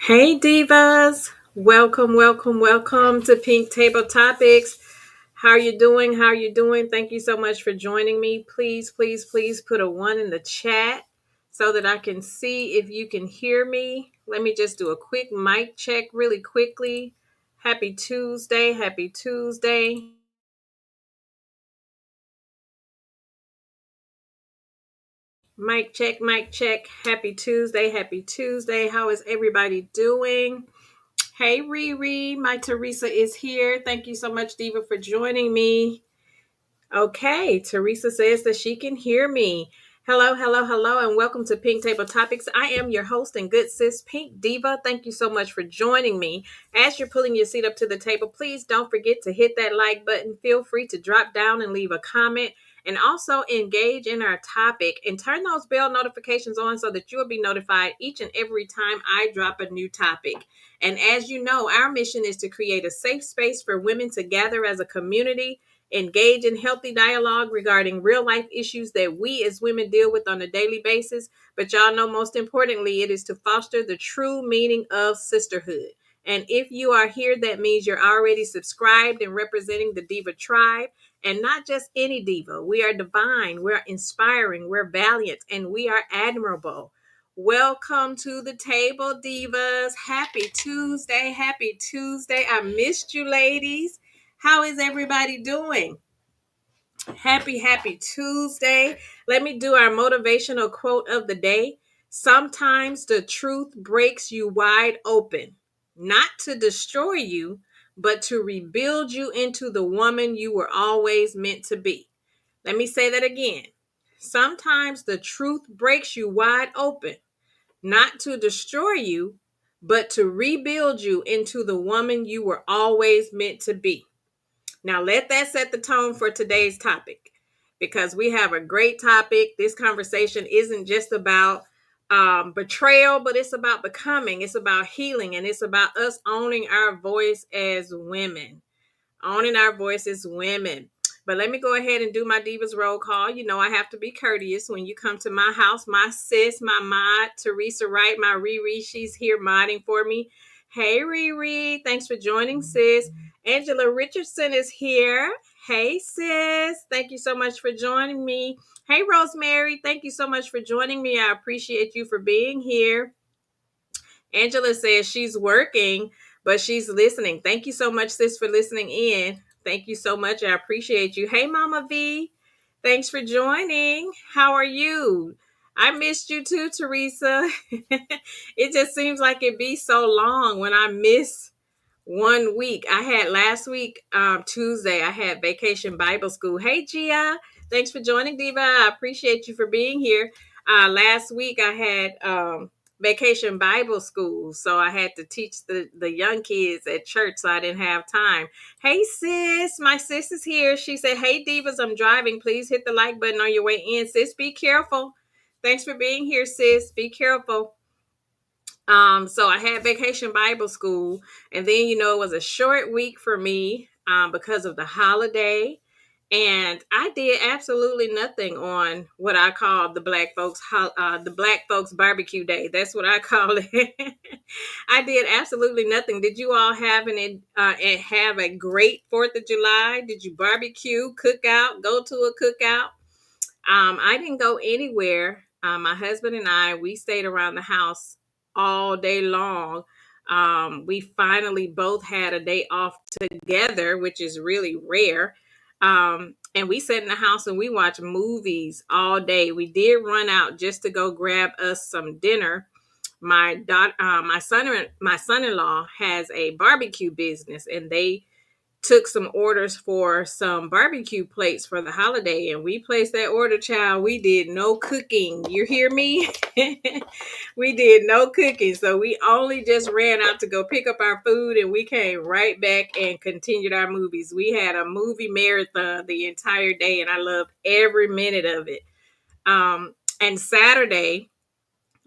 Hey divas, welcome to Pink Table Topics. How are you doing? How are you doing? Thank you so much for joining me. Please put a one in the chat so that I can see if you can hear me. Let me just do a quick mic check really quickly. Happy Tuesday, happy Tuesday. Mic check, mic check. Happy Tuesday, happy Tuesday. How is everybody doing? Hey Riri, my Teresa is here. Thank you so much, Diva, for joining me. Okay, Teresa says that she can hear me. Hello, and welcome to Pink Table Topics. I am your host and good sis, Pink Diva. Thank you so much for joining me. As you're pulling your seat up to the table, please don't forget to hit that like button. Feel free to drop down and leave a comment, and also engage in our topic and turn those bell notifications on so that you'll be notified each and every time I drop a new topic. And as you know, our mission is to create a safe space for women to gather as a community, engage in healthy dialogue regarding real life issues that we as women deal with on a daily basis. But y'all know, most importantly, it is to foster the true meaning of sisterhood. And if you are here, that means you're already subscribed and representing the Diva tribe. And not just any diva. We are divine, we're inspiring, we're valiant, and we are admirable. Welcome to the table, divas. Happy Tuesday. Happy Tuesday. I missed you, ladies. How is everybody doing? Happy Tuesday. Let me do our motivational quote of the day. Sometimes the truth breaks you wide open, not to destroy you, but to rebuild you into the woman you were always meant to be. Let me say that again. Sometimes the truth breaks you wide open, not to destroy you, but to rebuild you into the woman you were always meant to be. Now, let that set the tone for today's topic, because we have a great topic. This conversation isn't just about betrayal, but it's about becoming, it's about healing, and it's about us owning our voice as women. Owning our voice as women. But let me go ahead and do my Divas roll call. You know, I have to be courteous when you come to my house. My sis, my mod, Teresa Wright, my Riri, she's here modding for me. Hey, Riri. Thanks for joining, sis. Angela Richardson is here. Hey, sis. Thank you so much for joining me. Hey, Rosemary. Thank you so much for joining me. I appreciate you for being here. Angela says she's working, but she's listening. Thank you so much, sis, for listening in. Thank you so much. I appreciate you. Hey, Mama V. Thanks for joining. How are you? I missed you too, Teresa. It just seems like it be so long when I miss 1 week. I had last week, Tuesday, I had Vacation Bible School. Hey, Gia. Thanks for joining, Diva. I appreciate you for being here. Last week, I had Vacation Bible School, so I had to teach the young kids at church, so I didn't have time. Hey, sis. My sis is here. She said, hey, Divas, I'm driving. Please hit the like button on your way in. Sis, be careful. Thanks for being here, sis. Be careful. So I had Vacation Bible School, and then it was a short week for me because of the holiday, and I did absolutely nothing on what I call the Black folks barbecue day. That's what I call it. I did absolutely nothing. Did you all have a great 4th of July? Did you barbecue, cook out, go to a cookout? I didn't go anywhere. My husband and we stayed around the house all day long. We finally both had a day off together, which is really rare. And we sat in the house and we watched movies all day. We did run out just to go grab us some dinner. My son-in-law has a barbecue business, and they took some orders for some barbecue plates for the holiday, and we placed that order, child. We did no cooking. You hear me? We did no cooking. So we only just ran out to go pick up our food, and we came right back and continued our movies. We had a movie marathon the entire day, and I loved every minute of it. And Saturday,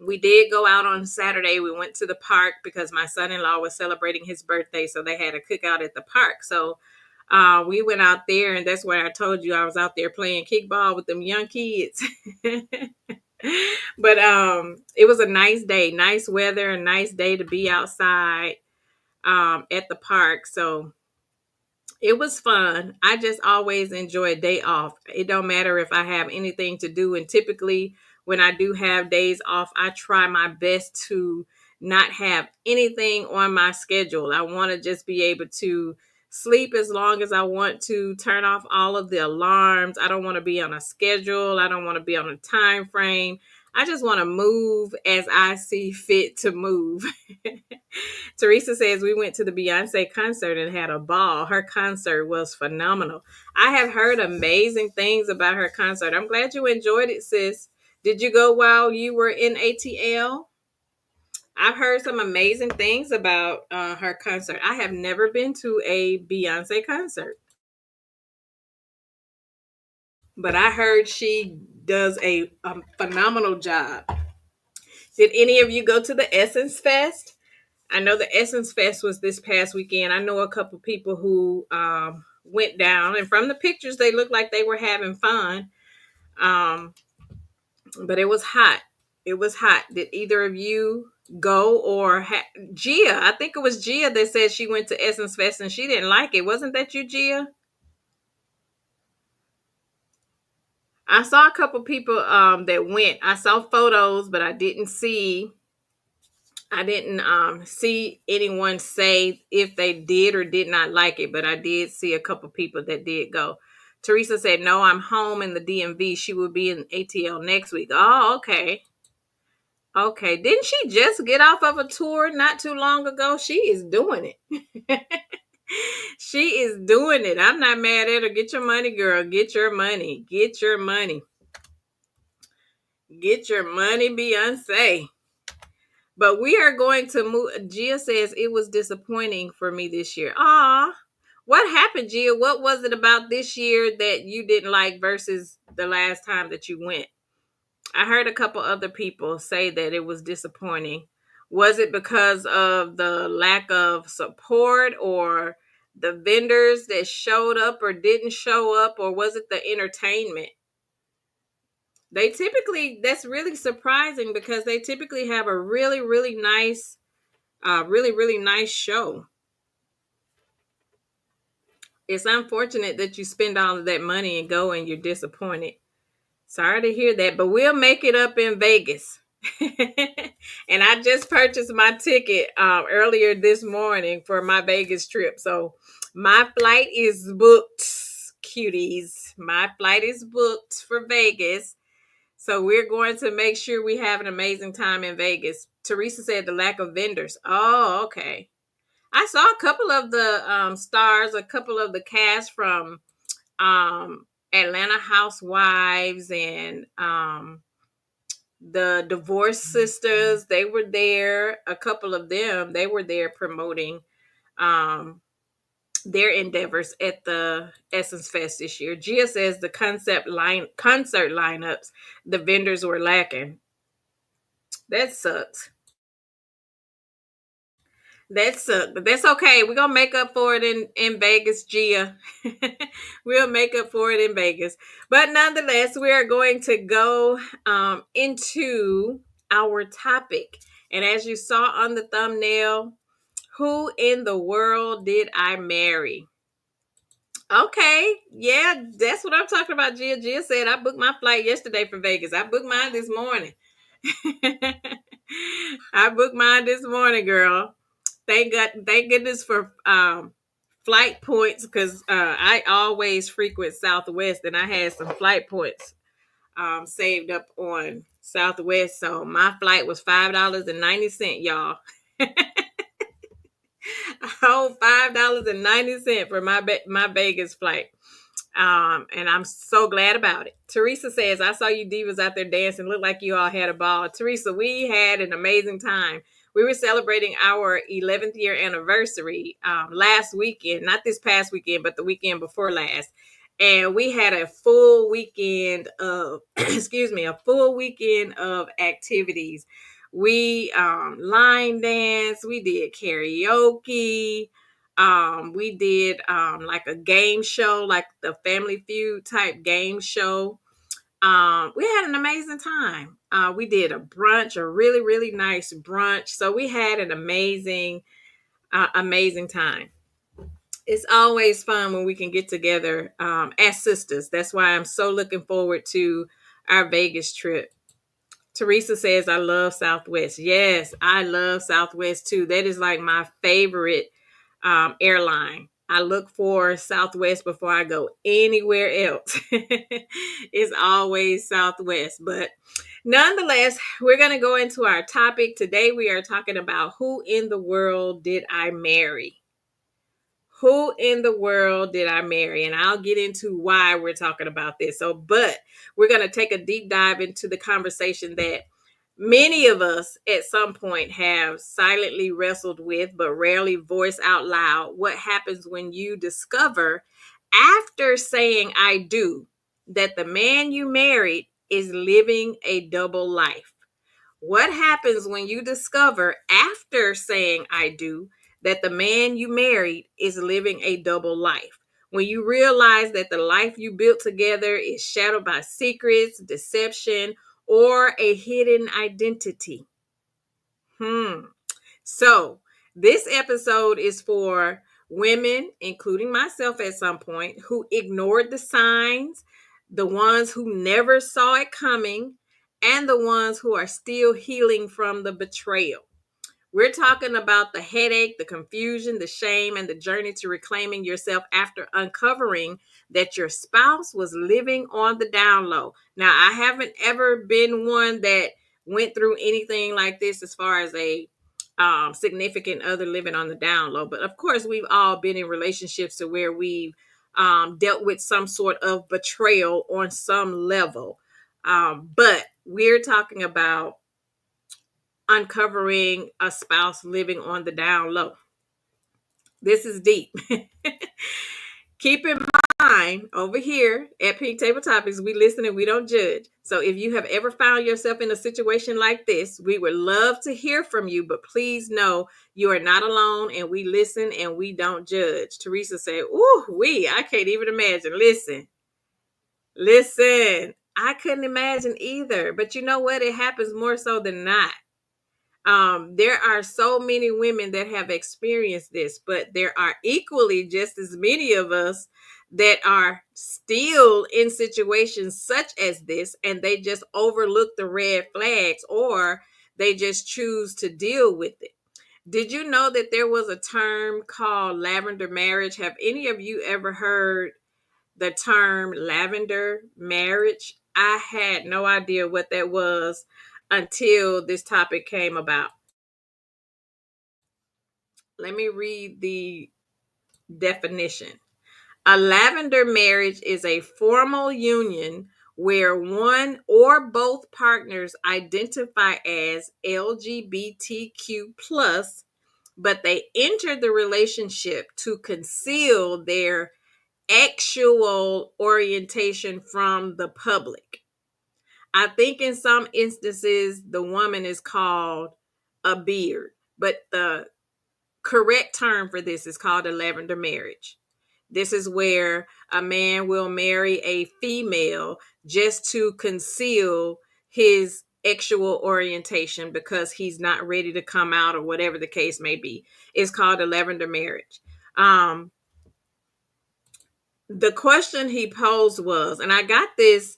we did go out on Saturday. We went to the park because my son-in-law was celebrating his birthday, so they had a cookout at the park. So we went out there, and that's where I told you I was out there playing kickball with them young kids. But it was a nice day, nice weather, a nice day to be outside at the park. So it was fun. I just always enjoy a day off. It don't matter if I have anything to do. And typically when I do have days off, I try my best to not have anything on my schedule. I want to just be able to sleep as long as I want to, turn off all of the alarms. I don't want to be on a schedule. I don't want to be on a time frame. I just want to move as I see fit to move. Teresa says we went to the Beyonce concert and had a ball. Her concert was phenomenal. I have heard amazing things about her concert. I'm glad you enjoyed it, sis. Did you go while you were in ATL? I've heard some amazing things about her concert. I have never been to a Beyonce concert, but I heard she does a phenomenal job. Did any of you go to the Essence Fest? I know the Essence Fest was this past weekend. I know a couple people who went down, and from the pictures, they looked like they were having fun. Um, but it was hot. It was hot. Did either of you go or Gia? I think it was Gia that said she went to Essence Fest and she didn't like it. Wasn't that you, Gia? I saw a couple people that went. I saw photos, but I didn't see anyone say if they did or did not like it, but I did see a couple people that did go. Teresa said, "No, I'm home in the DMV. She will be in ATL next week." Oh, okay. Okay. Didn't she just get off of a tour not too long ago? She is doing it. She is doing it. I'm not mad at her. Get your money, girl. Get your money. Get your money. Get your money, Beyonce. But we are going to move. Gia says it was disappointing for me this year. Ah, what happened, Gia? What was it about this year that you didn't like versus the last time that you went? I heard a couple other people say that it was disappointing. Was it because of the lack of support or the vendors that showed up or didn't show up, or was it the entertainment? They typically, that's really surprising because they typically have a really, really nice really, really nice show. It's unfortunate that you spend all of that money and go and you're disappointed. Sorry to hear that, but we'll make it up in Vegas. And I just purchased my ticket earlier this morning for my Vegas trip. So my flight is booked, cuties. My flight is booked for Vegas. So we're going to make sure we have an amazing time in Vegas. Teresa said the lack of vendors. Oh, okay. I saw a couple of the stars, a couple of the cast from Atlanta Housewives and the Divorce Sisters. They were there. A couple of them, they were there promoting um, their endeavors at the Essence Fest this year. Gia says the concert lineups, the vendors were lacking. That sucks. But that's okay. We're gonna make up for it in Vegas, Gia. We'll make up for it in Vegas. But nonetheless, we are going to go into our topic. And as you saw on the thumbnail, who in the world did I marry? Okay, yeah, that's what I'm talking about. Gia. Gia said I booked my flight yesterday for Vegas. I booked mine this morning. I booked mine this morning, girl. Thank goodness for flight points because I always frequent Southwest and I had some flight points saved up on Southwest. So my flight was $5.90, y'all. Oh, $5.90 for my Vegas flight. And I'm so glad about it. Teresa says, I saw you divas out there dancing. Looked like you all had a ball. Teresa, we had an amazing time. We were celebrating our 11th year anniversary last weekend, not this past weekend, but the weekend before last. And we had a full weekend of, excuse me, a full weekend of activities. We line dance, we did karaoke, we did like a game show, like the Family Feud type game show. We had an amazing time. We did a brunch, a really, really nice brunch. So we had an amazing time. It's always fun when we can get together as sisters. That's why I'm so looking forward to our Vegas trip. Teresa says, I love Southwest. Yes, I love Southwest too. That is like my favorite airline. I look for Southwest before I go anywhere else. It's always Southwest. But nonetheless, we're going to go into our topic. Today, we are talking about who in the world did I marry? Who in the world did I marry? And I'll get into why we're talking about this. But we're going to take a deep dive into the conversation that many of us at some point have silently wrestled with, but rarely voice out loud. What happens when you discover, after saying I do, that the man you married is living a double life? What happens when you discover, after saying I do, that the man you married is living a double life? When you realize that the life you built together is shadowed by secrets, deception, or a hidden identity. So, this episode is for women, including myself at some point, who ignored the signs, the ones who never saw it coming, and the ones who are still healing from the betrayal. We're talking about the headache, the confusion, the shame, and the journey to reclaiming yourself after uncovering that your spouse was living on the down low. Now, I haven't ever been one that went through anything like this as far as a significant other living on the down low. But of course, we've all been in relationships to where we've dealt with some sort of betrayal on some level. But we're talking about uncovering a spouse living on the down low. This is deep. Keep in mind, over here at Pink Table Topics, we listen and we don't judge. So if you have ever found yourself in a situation like this, we would love to hear from you, but please know you are not alone, and we listen and we don't judge. Teresa said, ooh, I can't even imagine. Listen, I couldn't imagine either. But you know what? It happens more so than not. There are so many women that have experienced this, but there are equally just as many of us that are still in situations such as this, and they just overlook the red flags, or they just choose to deal with it. Did you know that there was a term called lavender marriage? Have any of you ever heard the term lavender marriage? I had no idea what that was until this topic came about. Let me read the definition. A lavender marriage is a formal union where one or both partners identify as LGBTQ plus, but they enter the relationship to conceal their actual orientation from the public. I think in some instances the woman is called a beard, but the correct term for this is called a lavender marriage. This is where a man will marry a female just to conceal his sexual orientation because he's not ready to come out, or whatever the case may be. It's called a lavender marriage. The question he posed was, and I got this,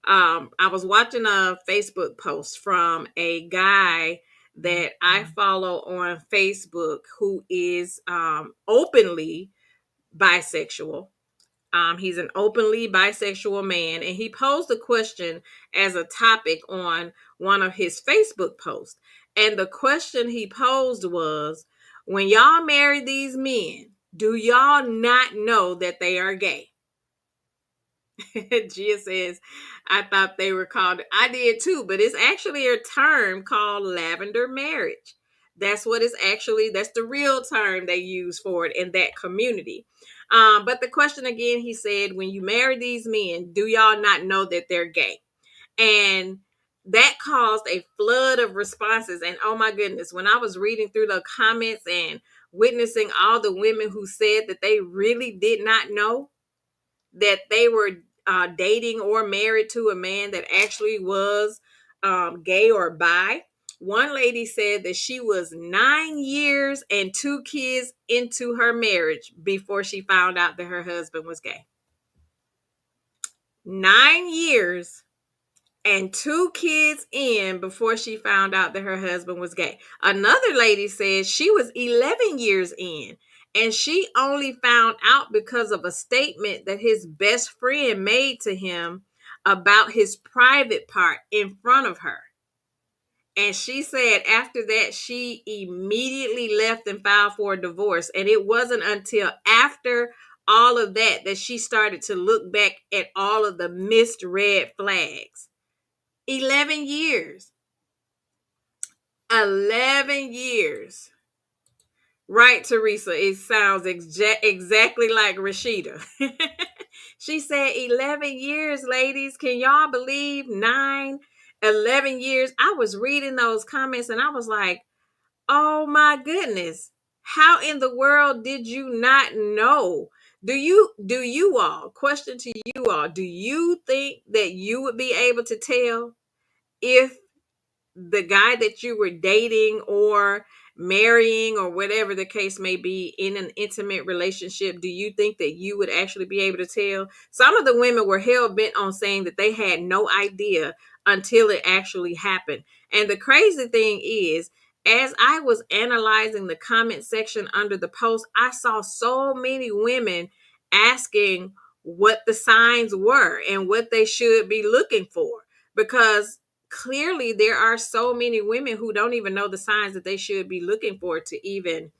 I was watching a Facebook post from a guy that I follow on Facebook who is openly bisexual. He's an openly bisexual man, and he posed a question as a topic on one of his Facebook posts. And the question he posed was, when y'all marry these men, do y'all not know that they are gay? Gia says, I thought they were called, I did too, but it's actually a term called lavender marriage. That's what it's actually, that's the real term they use for it in that community. But the question again, he said, when you marry these men, do y'all not know that they're gay? And that caused a flood of responses. And oh my goodness, when I was reading through the comments and witnessing all the women who said that they really did not know, that they were dating or married to a man that actually was gay or bi. One lady said that she was 9 years and 2 kids into her marriage before she found out that her husband was gay. 9 years and 2 kids in before she found out that her husband was gay. Another lady said she was 11 years in and she only found out because of a statement that his best friend made to him about his private part in front of her. And she said after that, she immediately left and filed for a divorce. And it wasn't until after all of that that she started to look back at all of the missed red flags. 11 years. 11 years. Right, Teresa. It sounds exactly like Rashida. She said 11 years, ladies. Can y'all believe 11 years? I was reading those comments and I was like, oh my goodness. How in the world did you not know? Do you all, question to you all, do you think that you would be able to tell if the guy that you were dating or marrying or whatever the case may be in an intimate relationship, do you think that you would actually be able to tell? Some of the women were hell bent on saying that they had no idea until it actually happened. And the crazy thing is, as I was analyzing the comment section under the post, I saw so many women asking what the signs were and what they should be looking for, because clearly there are so many women who don't even know the signs that they should be looking for to even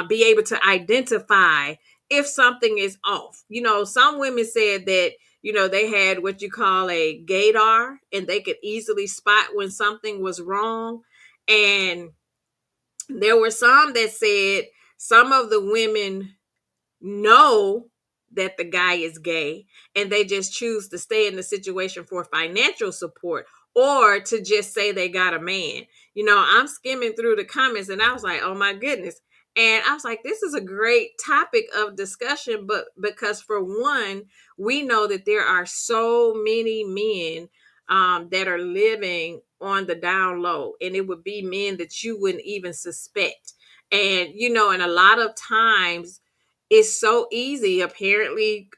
be able to identify if something is off. Some women said that, they had what you call a gaydar and they could easily spot when something was wrong. And there were some that said some of the women know that the guy is gay and they just choose to stay in the situation for financial support or to just say they got a man. I'm skimming through the comments and I was like, oh my goodness. And I was like, this is a great topic of discussion, but because for one, we know that there are so many men that are living on the down low, and it would be men that you wouldn't even suspect. And a lot of times it's so easy, apparently,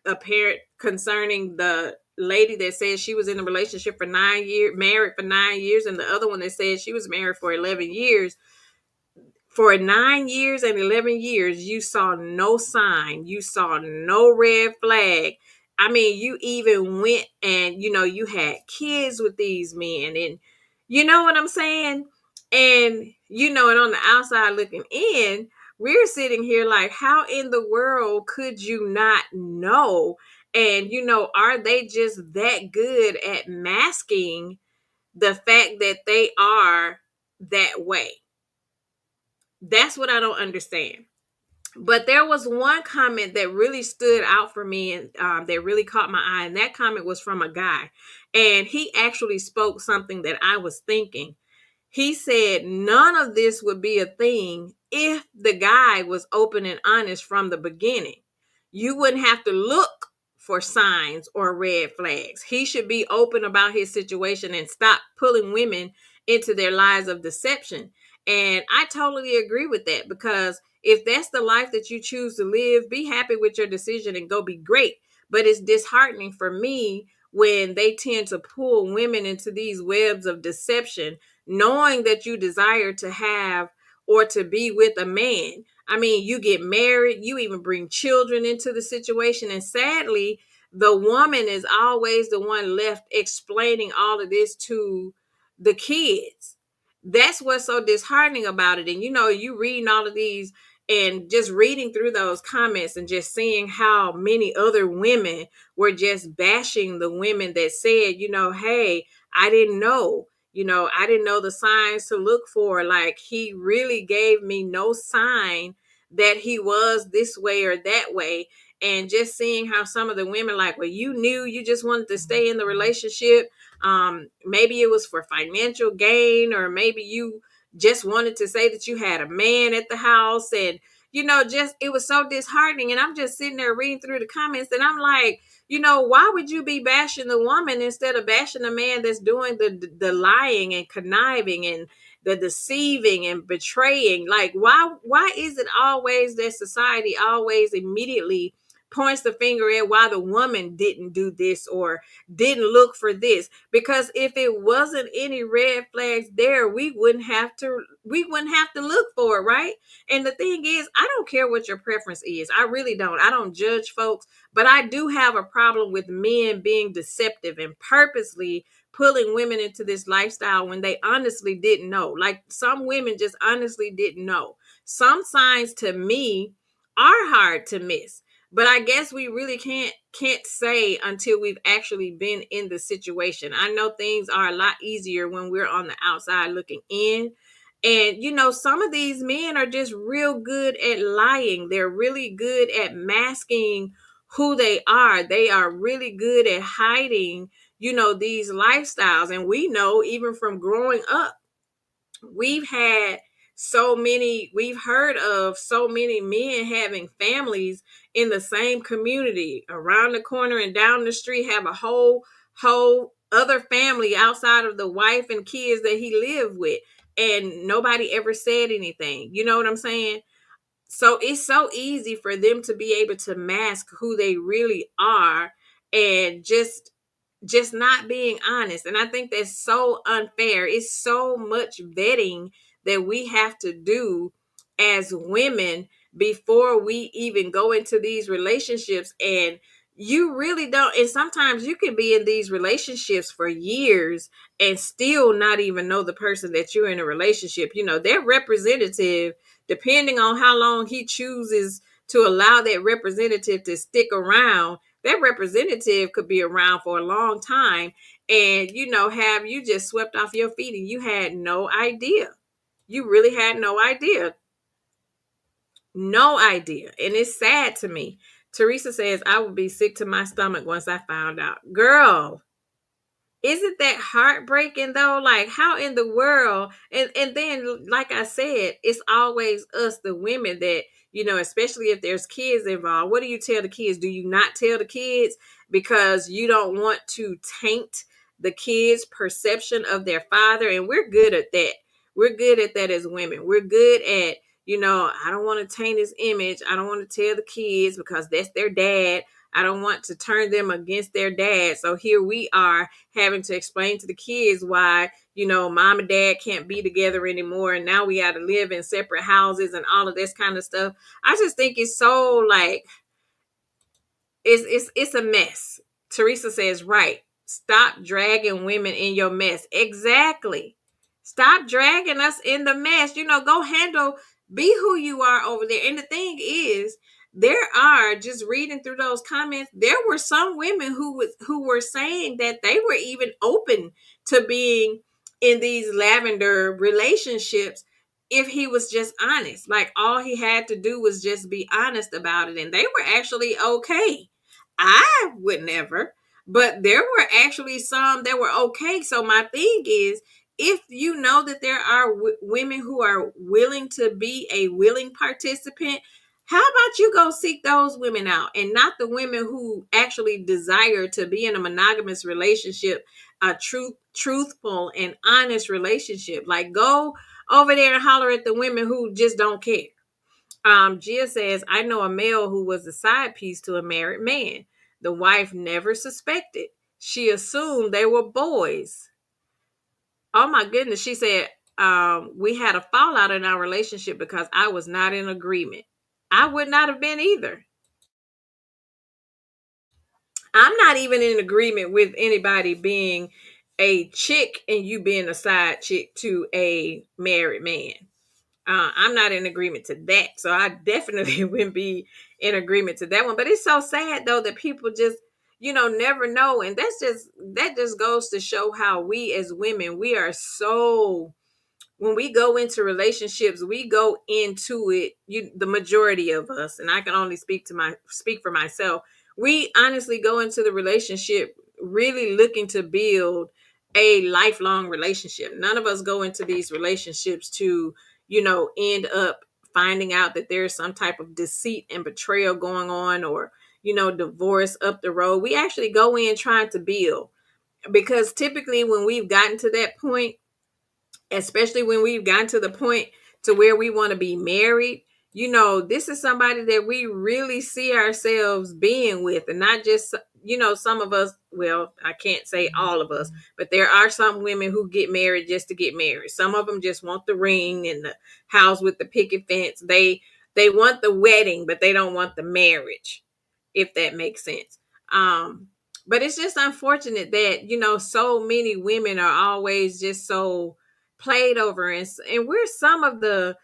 concerning the lady that said she was in a relationship for 9 years, married for 9 years, and the other one that said she was married for 11 years. For 9 years and 11 years, you saw no sign. You saw no red flag. I mean, you even went and, you had kids with these men. And you know what I'm saying? And on the outside looking in, we're sitting here like, how in the world could you not know? And, are they just that good at masking the fact that they are that way? That's what I don't understand. But there was one comment that really stood out for me and that really caught my eye. And that comment was from a guy. And he actually spoke something that I was thinking. He said none of this would be a thing if the guy was open and honest from the beginning. You wouldn't have to look for signs or red flags. He should be open about his situation and stop pulling women into their lives of deception. And I totally agree with that, because if that's the life that you choose to live, be happy with your decision and go be great. But it's disheartening for me when they tend to pull women into these webs of deception, knowing that you desire to have or to be with a man. I mean, you get married, you even bring children into the situation. And sadly, the woman is always the one left explaining all of this to the kids. That's what's so disheartening about it. And you reading all of these and just reading through those comments and just seeing how many other women were just bashing the women that said, hey, I didn't know. I didn't know the signs to look for. Like, he really gave me no sign that he was this way or that way. And just seeing how some of the women, like, well, you knew, you just wanted to stay in the relationship. Maybe it was for financial gain, or maybe you just wanted to say that you had a man at the house. And just it was so disheartening. And I'm just sitting there reading through the comments, and I'm like, why would you be bashing the woman instead of bashing the man that's doing the lying and conniving and the deceiving and betraying? Like, why is it always that society always immediately points the finger at why the woman didn't do this or didn't look for this? Because if it wasn't any red flags there, we wouldn't have to look for it, right? And the thing is, I don't care what your preference is. I really don't. I don't judge folks, but I do have a problem with men being deceptive and purposely pulling women into this lifestyle when they honestly didn't know. Like, some women just honestly didn't know. Some signs to me are hard to miss. But I guess we really can't say until we've actually been in the situation. I know things are a lot easier when we're on the outside looking in. And some of these men are just real good at lying. They're really good at masking who they are. They are really good at hiding, these lifestyles. And we know, even from growing up, we've heard of so many men having families in the same community around the corner and down the street, have a whole other family outside of the wife and kids that he lived with, and nobody ever said anything. You know what I'm saying? So it's so easy for them to be able to mask who they really are, and just not being honest. And I think that's so unfair. It's so much vetting that we have to do as women before we even go into these relationships. And you really don't. And sometimes you can be in these relationships for years and still not even know the person that you're in a relationship. Their representative, depending on how long he chooses to allow that representative to stick around, that representative could be around for a long time, and have you just swept off your feet and you had no idea. You really had no idea. No idea. And it's sad to me. Teresa says, I would be sick to my stomach once I found out. Girl, isn't that heartbreaking though? Like, how in the world? And then, like I said, it's always us, the women, that, especially if there's kids involved. What do you tell the kids? Do you not tell the kids because you don't want to taint the kids' perception of their father? And we're good at that. We're good at that as women. We're good at, I don't want to taint his image. I don't want to tell the kids because that's their dad. I don't want to turn them against their dad. So here we are having to explain to the kids why, mom and dad can't be together anymore. And now we got to live in separate houses and all of this kind of stuff. I just think it's so, like, it's a mess. Teresa says, right. Stop dragging women in your mess. Exactly. Stop dragging us in the mess. Go handle, be who you are over there. And the thing is, there are, just reading through those comments, there were some women who were saying that they were even open to being in these lavender relationships if he was just honest. Like, all he had to do was just be honest about it, and they were actually okay. I would never, but there were actually some that were okay. So my thing is, if you know that there are women who are willing to be a willing participant, how about you go seek those women out, and not the women who actually desire to be in a monogamous relationship, a truthful and honest relationship? Like, go over there and holler at the women who just don't care. Gia says, I know a male who was a side piece to a married man. The wife never suspected. She assumed they were boys. Oh my goodness. She said, we had a fallout in our relationship because I was not in agreement. I would not have been either. I'm not even in agreement with anybody being a chick and you being a side chick to a married man. I'm not in agreement to that. So I definitely wouldn't be in agreement to that one. But it's so sad though that people just, never know. And that just goes to show how we as women, we are so, when we go into relationships, we go into it, the majority of us, and I can only speak for myself. We honestly go into the relationship really looking to build a lifelong relationship. None of us go into these relationships to, end up finding out that there's some type of deceit and betrayal going on, or divorce up the road. We actually go in trying to build, because typically when we've gotten to that point, especially when we've gotten to the point to where we want to be married, this is somebody that we really see ourselves being with, and not just, some of us, well, I can't say all of us, but there are some women who get married just to get married. Some of them just want the ring and the house with the picket fence. They want the wedding, but they don't want the marriage, if that makes sense. But it's just unfortunate that, so many women are always just so played over, and we're some of the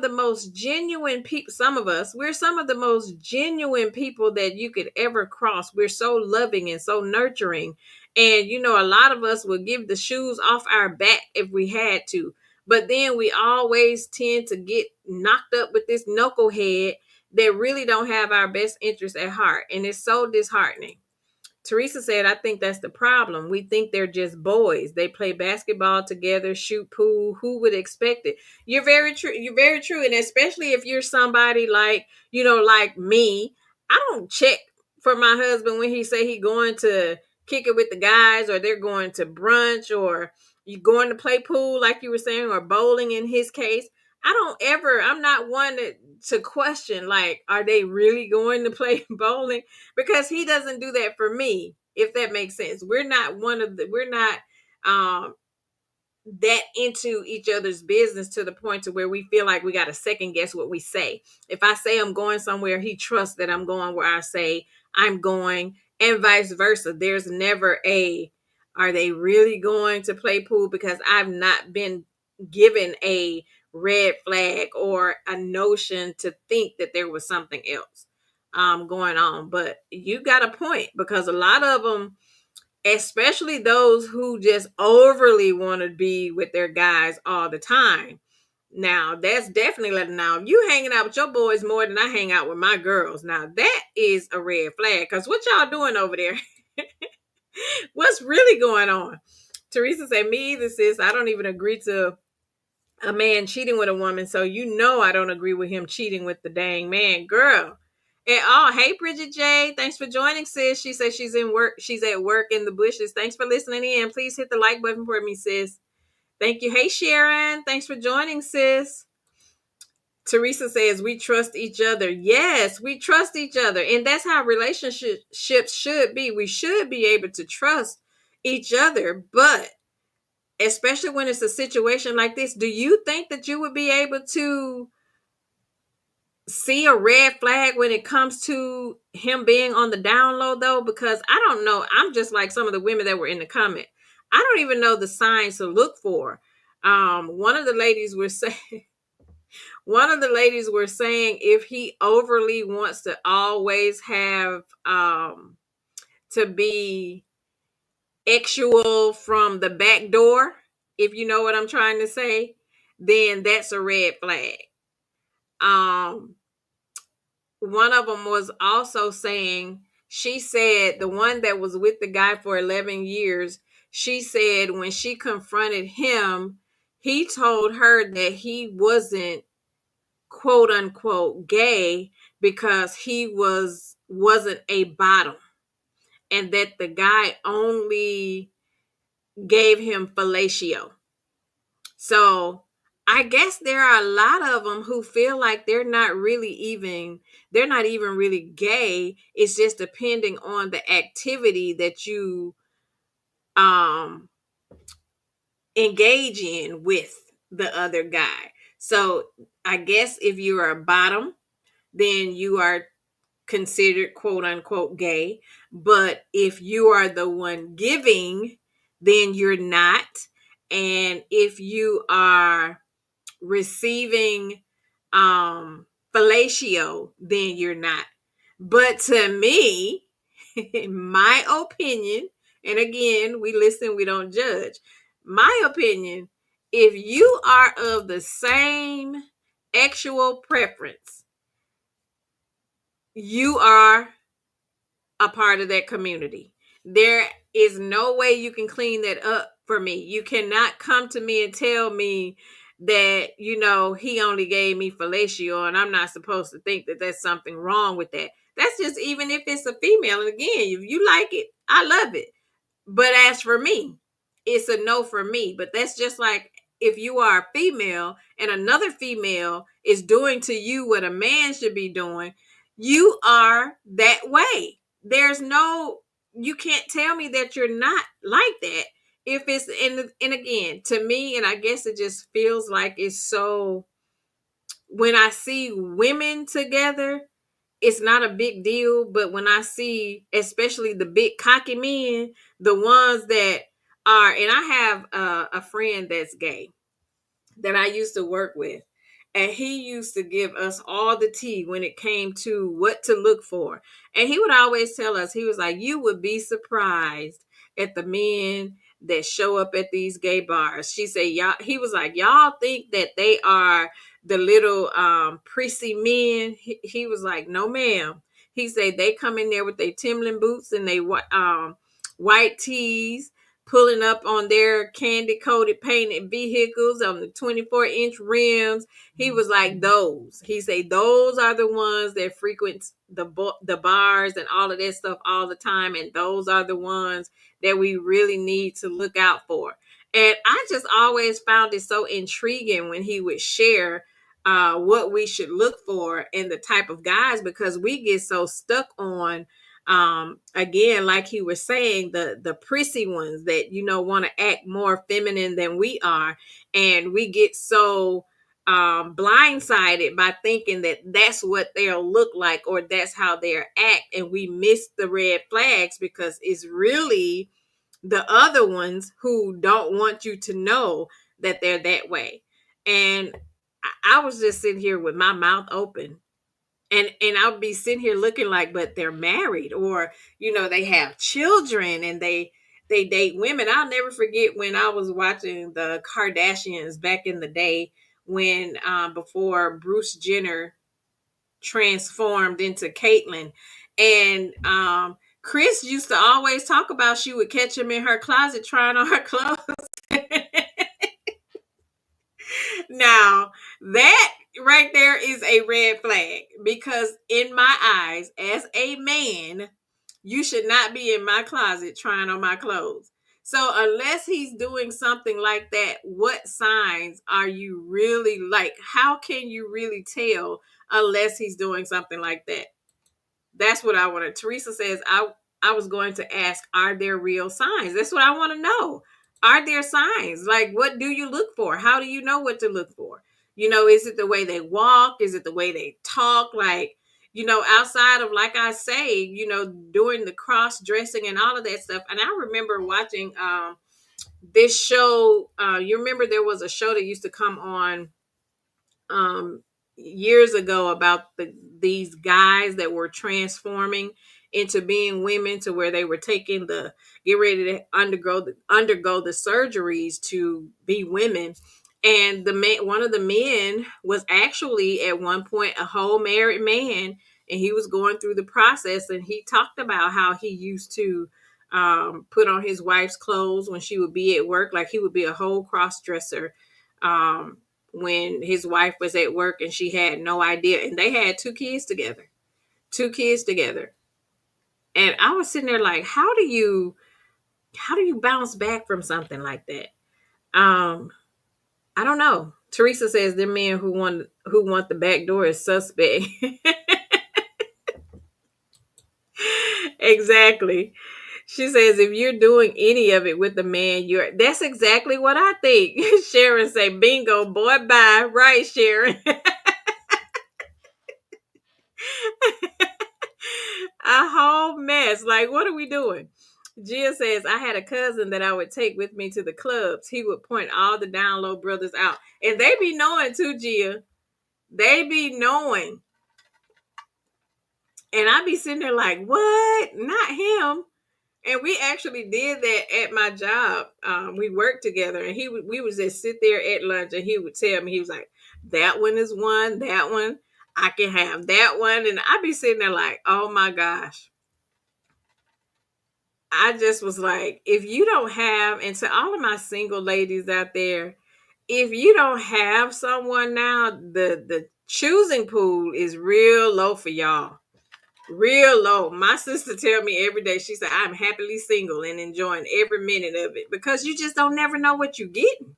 most genuine people. Some of us, we're some of the most genuine people that you could ever cross. We're so loving and so nurturing, and a lot of us would give the shoes off our back if we had to, but then we always tend to get knocked up with this knucklehead that really don't have our best interest at heart, and it's so disheartening. Teresa said, I think that's the problem. We think they're just boys. They play basketball together, shoot pool. Who would expect it? You're very true. You're very true. And especially if you're somebody like, like me, I don't check for my husband when he say he going to kick it with the guys, or they're going to brunch, or you going to play pool, like you were saying, or bowling in his case. I'm not one to question, like, are they really going to play bowling? Because he doesn't do that for me, if that makes sense. We're not um that into each other's business to the point to where we feel like we got to second guess what we say. If I say I'm going somewhere, he trusts that I'm going where I say I'm going, and vice versa. There's never are they really going to play pool? Because I've not been given a red flag or a notion to think that there was something else going on. But you got a point, because a lot of them, especially those who just overly want to be with their guys all the time. Now, that's definitely letting out. If you hanging out with your boys more than I hang out with my girls, now that is a red flag. Because what y'all doing over there? What's really going on? Teresa said, me either, sis. I don't even agree to a man cheating with a woman. So I don't agree with him cheating with the dang man. Girl. And hey Bridget J, thanks for joining, sis. She says she's in work. She's at work in the bushes. Thanks for listening in. Please hit the like button for me, sis. Thank you. Hey Sharon, thanks for joining, sis. Teresa says we trust each other. Yes, we trust each other, and that's how relationships should be. We should be able to trust each other, but especially when it's a situation like this, do you think that you would be able to see a red flag when it comes to him being on the down low, though? Because I don't know. I'm just like some of the women that were in the comment. I don't even know the signs to look for. One of the ladies were saying, if he overly wants to always have to be actual from the back door, if you know what I'm trying to say, then that's a red flag. One of them was also saying, she said, the one that was with the guy for 11 years, she said when she confronted him, he told her that he wasn't quote unquote gay because he wasn't a bottom, and that the guy only gave him fellatio. So I guess there are a lot of them who feel like they're not even really gay. It's just depending on the activity that you um engage in with the other guy. So I guess if you are a bottom, then you are considered quote unquote gay. But if you are the one giving, then you're not. And if you are receiving fellatio, then you're not. But to me, my opinion, and again, we listen, we don't judge. My opinion, if you are of the same sexual preference, you are a part of that community. There is no way you can clean that up for me. You cannot come to me and tell me that, he only gave me fellatio, and I'm not supposed to think that there's something wrong with that. That's just even if it's a female. And again, if you like it, I love it. But as for me, it's a no for me. But that's just like if you are a female and another female is doing to you what a man should be doing, you are that way. There's no, you can't tell me that you're not like that. If it's and again, to me, and I guess it just feels like it's so, when I see women together, it's not a big deal. But when I see, especially the big cocky men, the ones that are, and I have a friend that's gay that I used to work with. And he used to give us all the tea when it came to what to look for. And he would always tell us, he was like, you would be surprised at the men that show up at these gay bars. She said, y'all, he was like, y'all think that they are the little prissy men. He was like, no, ma'am. He said they come in there with their Timberland boots and they white tees, pulling up on their candy coated painted vehicles on the 24-inch rims. He was like, those. He said those are the ones that frequent the bars and all of that stuff all the time, and those are the ones that we really need to look out for. And I just always found it so intriguing when he would share what we should look for in the type of guys, because we get so stuck on, again, like he was saying, the prissy ones that want to act more feminine than we are, and we get so blindsided by thinking that that's what they'll look like or that's how they'll act, and we miss the red flags because it's really the other ones who don't want you to know that they're that way. And I was just sitting here with my mouth open, and I'll be sitting here looking like, but they're married, or they have children, and they date women. I'll never forget when I was watching the Kardashians back in the day, when before Bruce Jenner transformed into Caitlyn, and Chris used to always talk about she would catch him in her closet trying on her clothes. Now, that right there is a red flag, because in my eyes, as a man, you should not be in my closet trying on my clothes. So unless he's doing something like that, what signs are you really like? How can you really tell unless he's doing something like that? That's what I wanted. Teresa says, I was going to ask, are there real signs? That's what I want to know. Are there signs? Like, what do you look for? How do you know what to look for? Is it the way they walk? Is it the way they talk? Like, outside of, like I say, doing the cross dressing and all of that stuff. And I remember watching this show. You remember there was a show that used to come on um years ago about these guys that were transforming into being women, to where they were taking the get ready to undergo the surgeries to be women. And the man, one of the men, was actually at one point a whole married man, and he was going through the process, and he talked about how he used to put on his wife's clothes when she would be at work, like he would be a whole cross dresser um when his wife was at work, and she had no idea. And they had two kids together. And I was sitting there like, how do you bounce back from something like that? Um, I don't know. Teresa says the men who want the back door is suspect. Exactly. She says, if you're doing any of it with the man, that's exactly what I think. Sharon say, bingo, boy, bye. Right, Sharon. A whole mess. Like, what are we doing? Gia says, I had a cousin that I would take with me to the clubs. He would point all the down low brothers out. And they be knowing too, Gia. They be knowing. And I be sitting there like, what? Not him. And we actually did that at my job. We worked together, and we would just sit there at lunch, and he would tell me, he was like, that one is one, that one, I can have that one. And I'd be sitting there like, oh my gosh. I just was like, if you don't have, and to all of my single ladies out there, if you don't have someone now, the choosing pool is real low for y'all. Real low. My sister tell me every day, she said, I'm happily single and enjoying every minute of it because you just don't never know what you're getting.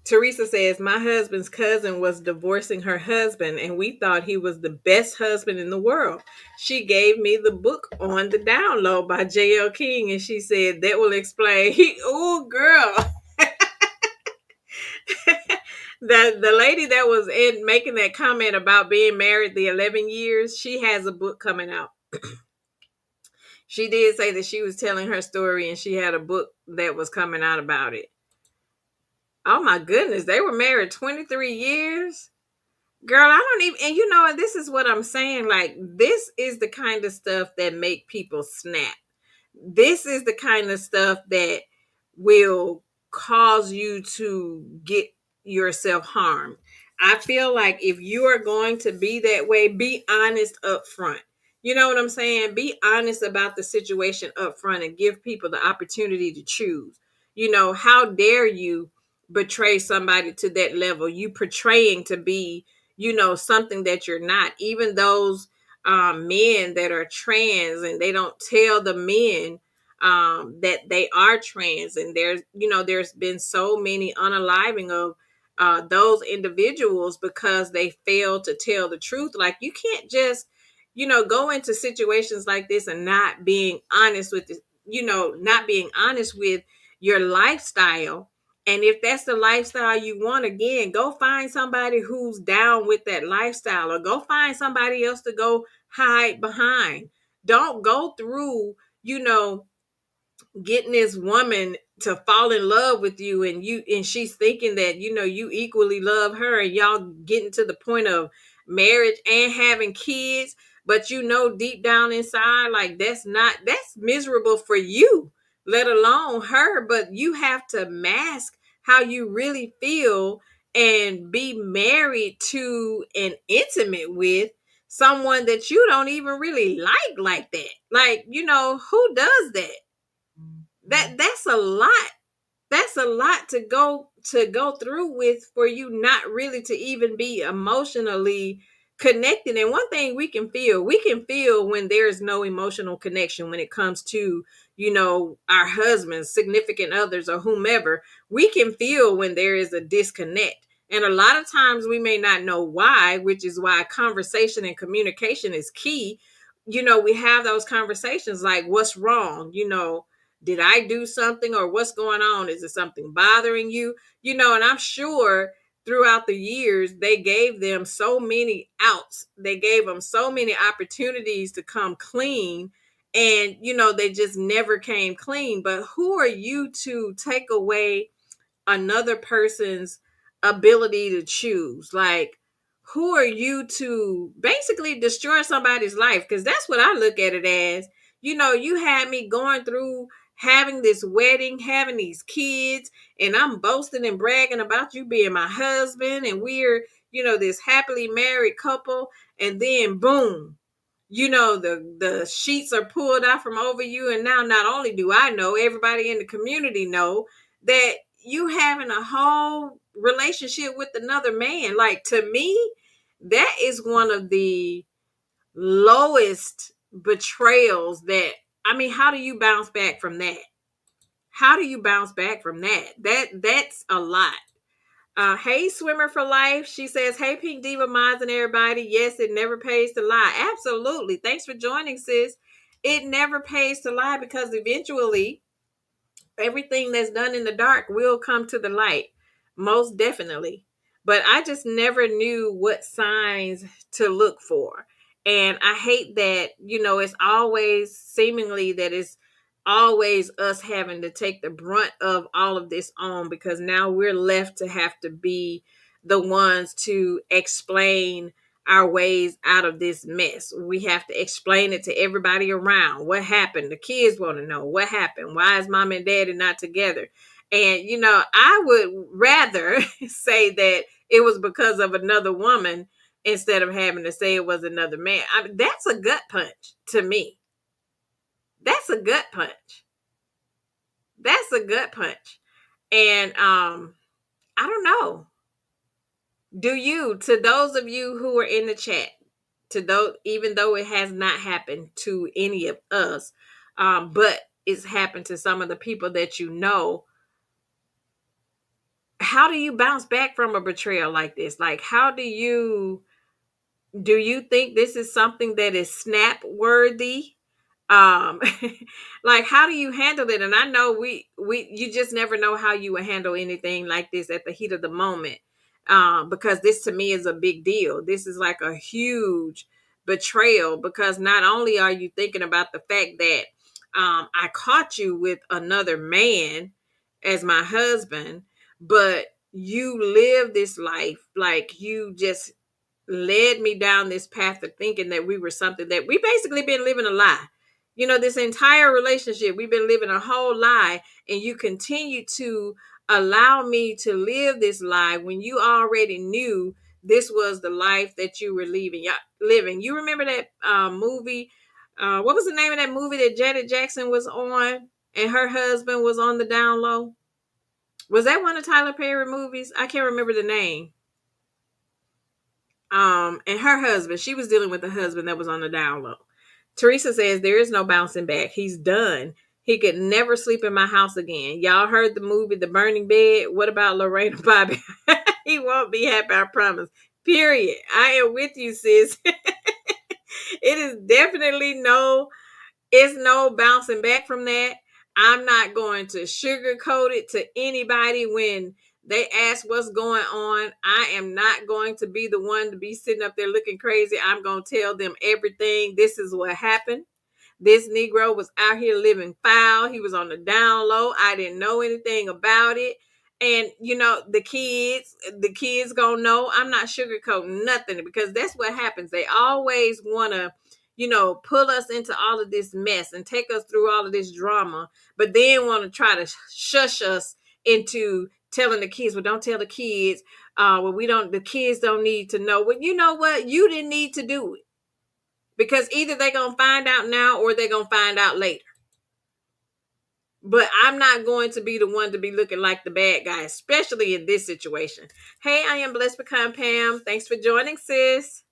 Teresa says, my husband's cousin was divorcing her husband, and we thought he was the best husband in the world. She gave me the book on the download by J.L. King, and she said, that will explain. Oh, girl. The lady that was in making that comment about being married the 11 years, she has a book coming out. She did say that she was telling her story and she had a book that was coming out about it. Oh my goodness, they were married 23 years. Girl, I don't even, and you know, this is what I'm saying. Like, this is the kind of stuff that make people snap. This is the kind of stuff that will cause you to get yourself harmed. I feel like if you are going to be that way, be honest up front. You know what I'm saying? Be honest about the situation up front and give people the opportunity to choose. You know, how dare you betray somebody to that level? You portraying to be, you know, something that you're not. Even those men that are trans and they don't tell the men that they are trans, and there's, you know, there's been so many unaliving of those individuals because they fail to tell the truth. Like, you can't just, you know, go into situations like this and not being honest with the, you know, not being honest with your lifestyle. And if that's the lifestyle you want, again, go find somebody who's down with that lifestyle, or go find somebody else to go hide behind. Don't go through, you know, getting this woman to fall in love with you, and she's thinking that, you know, you equally love her, and y'all getting to the point of marriage and having kids, but you know deep down inside, like, that's miserable for you, let alone her. But you have to mask how you really feel and be married to and intimate with someone that you don't even really like that. Like, you know, who does that? That's a lot. That's a lot to go through with, for you not really to even be emotionally connected. And one thing we can feel when there's no emotional connection when it comes to, you know, our husbands, significant others, or whomever. We can feel when there is a disconnect. And a lot of times we may not know why, which is why conversation and communication is key. You know, we have those conversations like, what's wrong? You know, did I do something, or what's going on? Is it something bothering you? You know, and I'm sure throughout the years, they gave them so many outs. They gave them so many opportunities to come clean. And, you know, they just never came clean. But who are you to take away another person's ability to choose? Like, who are you to basically destroy somebody's life? Because that's what I look at it as. You know, you had me going through having this wedding, having these kids, and I'm boasting and bragging about you being my husband, and we're, you know, this happily married couple, and then boom, you know, the sheets are pulled out from over you, and now not only do I know, everybody in the community know that you having a whole relationship with another man. Like, to me, that is one of the lowest betrayals. That, I mean, how do you bounce back from that? How do you bounce back from that? That's a lot. Hey, Swimmer for Life. She says, hey, Pink Diva Mods and everybody. Yes, it never pays to lie. Absolutely. Thanks for joining, sis. It never pays to lie, because eventually everything that's done in the dark will come to the light. Most definitely. But I just never knew what signs to look for. And I hate that, you know, it's always seemingly that it's always us having to take the brunt of all of this on, because now we're left to have to be the ones to explain our ways out of this mess. We have to explain it to everybody around. What happened? The kids want to know what happened. Why is mom and daddy not together? And, you know, I would rather say that it was because of another woman instead of having to say it was another man. I mean, that's a gut punch to me. That's a gut punch. That's a gut punch. And I don't know. Do you, to those of you who are in the chat, to those, even though it has not happened to any of us, but it's happened to some of the people that you know, how do you bounce back from a betrayal like this? Like, how do you think this is something that is snap worthy? um like, how do you handle it? And I know we you just never know how you would handle anything like this at the heat of the moment, because this to me is a big deal. This is like a huge betrayal, because not only are you thinking about the fact that I caught you with another man as my husband, but you live this life like you just led me down this path of thinking that we were something that we basically been living a lie. You know, this entire relationship, we've been living a whole lie, and you continue to allow me to live this lie when you already knew this was the life that you were living. You remember that movie? What was the name of that movie that Janet Jackson was on, and her husband was on the down low? Was that one of Tyler Perry movies? I can't remember the name. And her husband, she was dealing with a husband that was on the down low. Teresa says there is no bouncing back. He's done. He could never sleep in my house again. Y'all heard the movie The Burning Bed? What about Lorena Bobby? He won't be happy, I promise. Period. I am with you, sis. It is definitely no bouncing back from that. I'm not going to sugarcoat it to anybody when they ask what's going on. I am not going to be the one to be sitting up there looking crazy. I'm going to tell them everything. This is what happened. This Negro was out here living foul. He was on the down low. I didn't know anything about it. And you know, the kids gonna know. I'm not sugarcoating nothing, because that's what happens. They always wanna, pull us into all of this mess and take us through all of this drama, but then want to try to shush us into telling the kids, well, don't tell the kids. Well, the kids don't need to know. Well, you know what? You didn't need to do it, because either they're going to find out now or they're going to find out later. But I'm not going to be the one to be looking like the bad guy, especially in this situation. Hey, I am Blessed Pecan Pam. Thanks for joining, sis.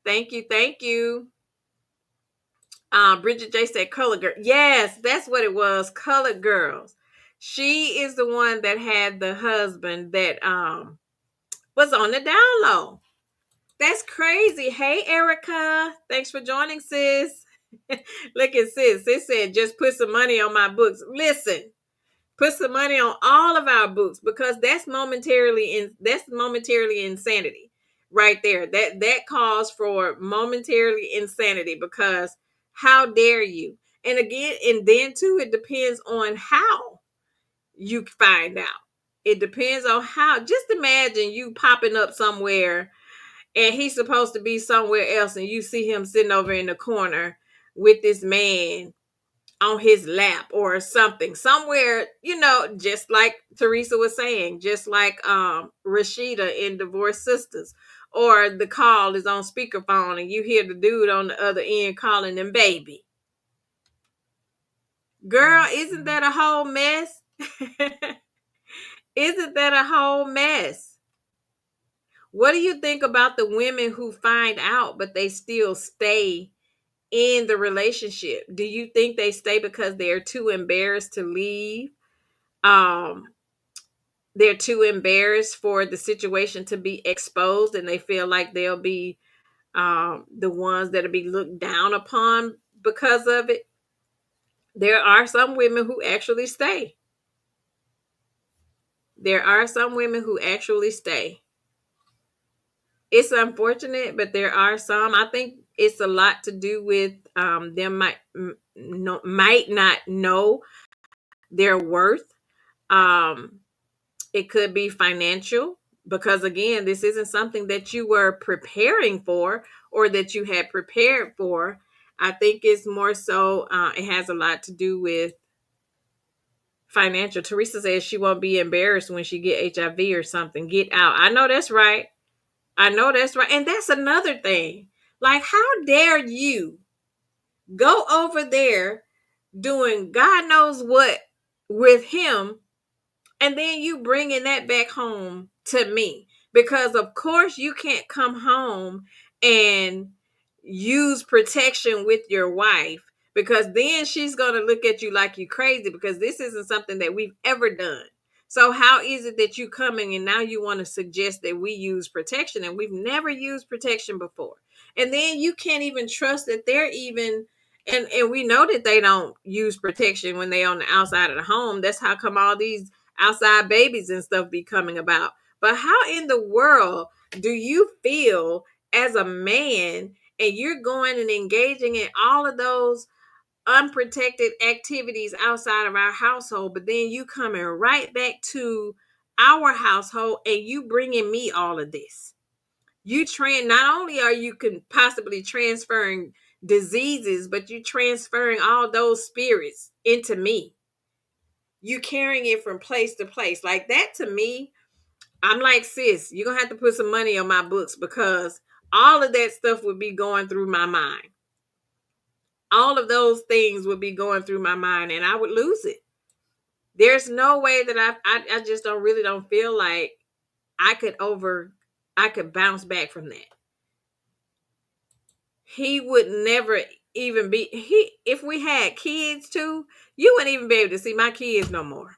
Thank you. Thank you. Bridget J said Colored Girl. Yes, that's what it was. Colored Girls. She is the one that had the husband that was on the down low. That's crazy. Hey, Erica. Thanks for joining, sis. Look at sis. Sis said, just put some money on my books. Listen, put some money on all of our books, because that's momentarily insanity right there. That calls for momentarily insanity, because how dare you? And again, and then too, it depends on how you find out. It depends on how. Just imagine you popping up somewhere and he's supposed to be somewhere else, and you see him sitting over in the corner with this man on his lap or something somewhere, just like Teresa was saying, just like Rashida in Divorced Sisters, or the call is on speakerphone and you hear the dude on the other end calling them baby. Girl, isn't that a whole mess? Isn't that a whole mess? What do you think about the women who find out but they still stay in the relationship? Do you think they stay because they're too embarrassed to leave? Um, they're too embarrassed for the situation to be exposed, and they feel like they'll be the ones that'll be looked down upon because of it. There are some women who actually stay. There are some women who actually stay. It's unfortunate, but there are some. I think it's a lot to do with them might not know their worth. Um, it could be financial, because again, this isn't something that you were preparing for or that you had prepared for. I think it's more so it has a lot to do with financial. Teresa says she won't be embarrassed when she get HIV or something. Get out. I know that's right. I know that's right. And that's another thing. Like, how dare you go over there doing God knows what with him, and then you bringing that back home to me, because of course you can't come home and use protection with your wife, because then she's going to look at you like you crazy, because this isn't something that we've ever done. So how is it that you coming and now you want to suggest that we use protection, and we've never used protection before? And then you can't even trust that they're even, and we know that they don't use protection when they on the outside of the home. That's how come all these outside babies and stuff be coming about. But how in the world do you feel as a man, and you're going and engaging in all of those unprotected activities outside of our household, but then you coming right back to our household and you bringing me all of this? Not only are you can possibly transferring diseases, but you transferring all those spirits into me. You carrying it from place to place. Like that, to me, I'm like, sis, you're gonna have to put some money on my books, because all of that stuff would be going through my mind. All of those things would be going through my mind, and I would lose it. There's no way that I just don't feel like I could I could bounce back from that. He would never even be, if we had kids too, you wouldn't even be able to see my kids no more.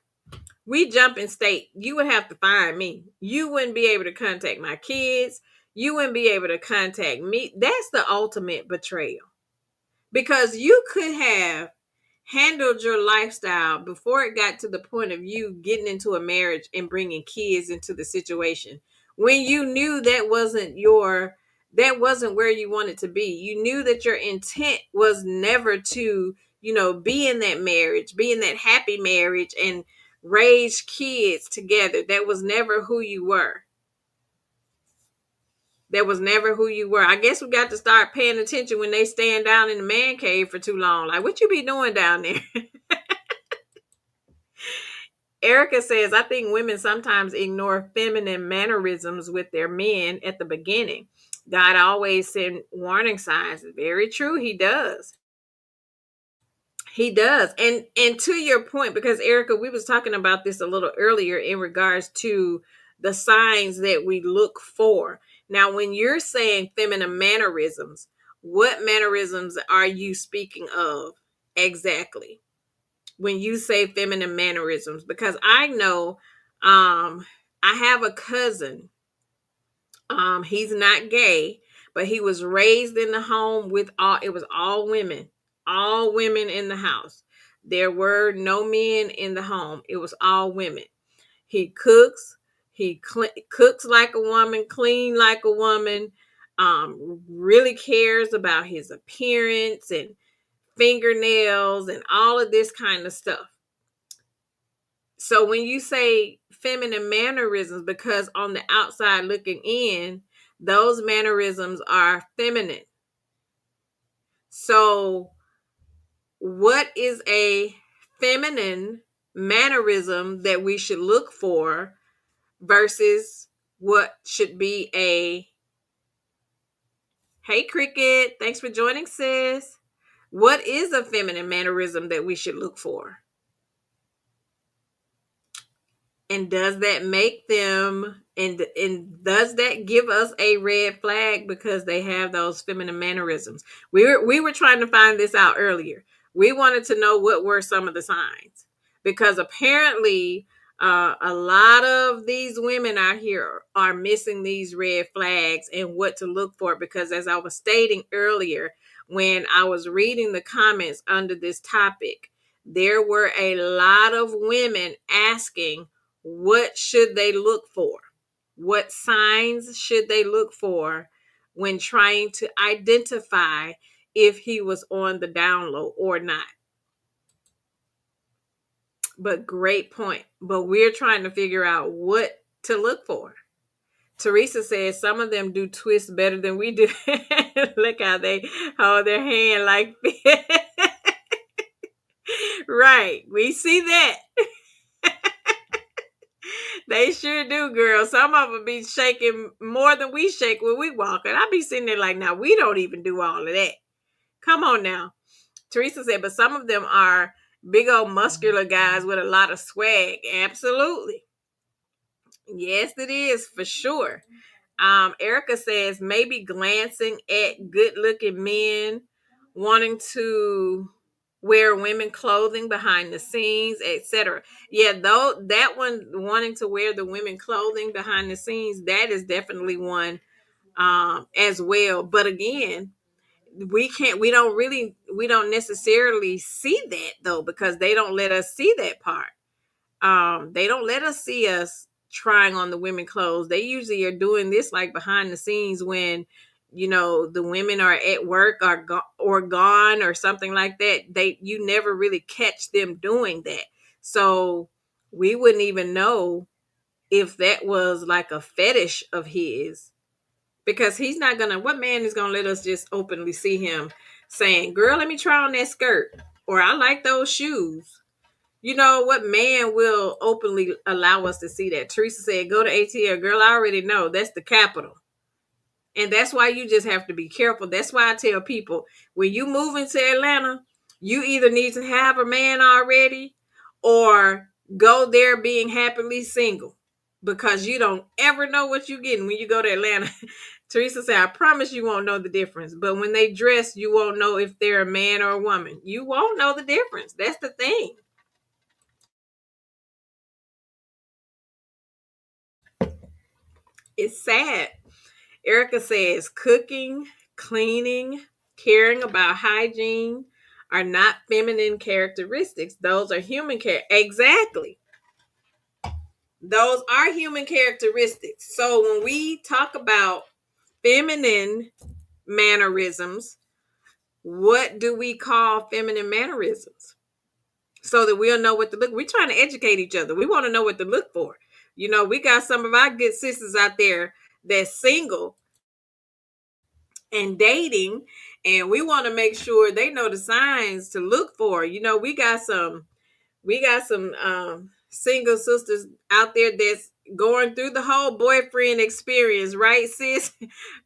We jump in state. You would have to find me. You wouldn't be able to contact my kids. You wouldn't be able to contact me. That's the ultimate betrayal. Because you could have handled your lifestyle before it got to the point of you getting into a marriage and bringing kids into the situation, when you knew that wasn't where you wanted to be. You knew that your intent was never to, be in that marriage, be in that happy marriage and raise kids together. That was never who you were. That was never who you were. I guess we got to start paying attention when they stand down in the man cave for too long. Like, what you be doing down there? Erica says, I think women sometimes ignore feminine mannerisms with their men at the beginning. God always send warning signs. Very true. He does. He does. And to your point, because Erica, we was talking about this a little earlier in regards to the signs that we look for. Now, when you're saying feminine mannerisms, what mannerisms are you speaking of exactly when you say feminine mannerisms? Because I know, I have a cousin. He's not gay, but he was raised in the home with it was all women in the house. There were no men in the home. It was all women. He cooks. Cooks like a woman, clean like a woman. Really cares about his appearance and fingernails and all of this kind of stuff. So when you say feminine mannerisms, because on the outside looking in, those mannerisms are feminine. So what is a feminine mannerism that we should look for versus what should be a, hey Cricket, thanks for joining, sis. What is a feminine mannerism that we should look for? And does that make them, and does that give us a red flag because they have those feminine mannerisms? We were trying to find this out earlier. We wanted to know what were some of the signs, because apparently a lot of these women out here are missing these red flags and what to look for. Because as I was stating earlier, when I was reading the comments under this topic, there were a lot of women asking, what should they look for? What signs should they look for when trying to identify if he was on the down low or not? But great point. But we're trying to figure out what to look for. Teresa says some of them do twists better than we do. Look how they hold their hand like right. We see that. They sure do, girl. Some of them be shaking more than we shake when we walk. And I be sitting there like, now, we don't even do all of that. Come on now. Teresa said, but some of them are Big old muscular guys with a lot of swag. Absolutely. Yes, it is for sure. Erica says maybe glancing at good looking men wanting to wear women clothing behind the scenes, etc. Yeah, though that one wanting to wear the women clothing behind the scenes, that is definitely one as well. But again, we don't necessarily see that though, because they don't let us see that part. They don't let us see us trying on the women clothes. They usually are doing this like behind the scenes when the women are at work or gone or something like that. You never really catch them doing that, so we wouldn't even know if that was like a fetish of his, because he's not gonna what man is gonna let us just openly see him saying, girl, let me try on that skirt, or I like those shoes. What man will openly allow us to see that? Teresa said, go to ATL. Girl, I already know that's the capital. And that's why you just have to be careful. That's why I tell people, when you move into Atlanta, you either need to have a man already or go there being happily single, because you don't ever know what you're getting when you go to Atlanta. Teresa said, I promise you won't know the difference. But when they dress, you won't know if they're a man or a woman. You won't know the difference. That's the thing. It's sad. Erica says cooking, cleaning, caring about hygiene are not feminine characteristics. Those are human Exactly. Those are human characteristics. So when we talk about feminine mannerisms, what do we call feminine mannerisms? So that we'll know what to look. We're trying to educate each other. We want to know what to look for. We got some of our good sisters out there that's single and dating, and we want to make sure they know the signs to look for. We got some single sisters out there that's going through the whole boyfriend experience, right, sis?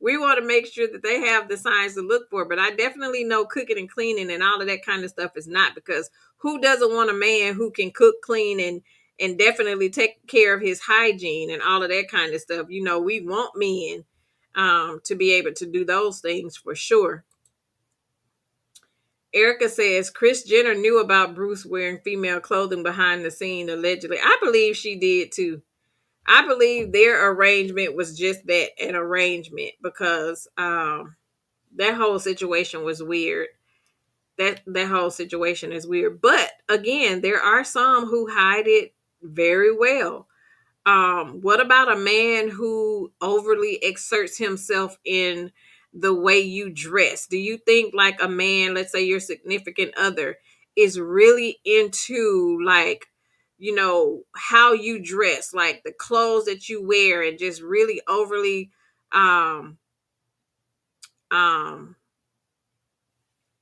We want to make sure that they have the signs to look for. But I definitely know cooking and cleaning and all of that kind of stuff is not, because who doesn't want a man who can cook, clean, and definitely take care of his hygiene and all of that kind of stuff? We want men to be able to do those things for sure. Erica says Chris Jenner knew about Bruce wearing female clothing behind the scene, allegedly. I believe she did too. I believe their arrangement was just that, an arrangement, because that whole situation was weird. That whole situation is weird. But again, there are some who hide it very well. What about a man who overly exerts himself in the way you dress? Do you think like a man, let's say your significant other, is really into like, how you dress, like the clothes that you wear, and just really overly um um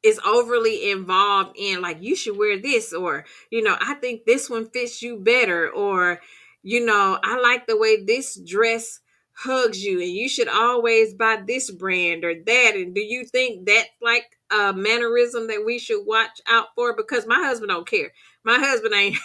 is overly involved in like, you should wear this, or I think this one fits you better, or I like the way this dress hugs you and you should always buy this brand or that? And do you think that's like a mannerism that we should watch out for? Because my husband don't care. My husband ain't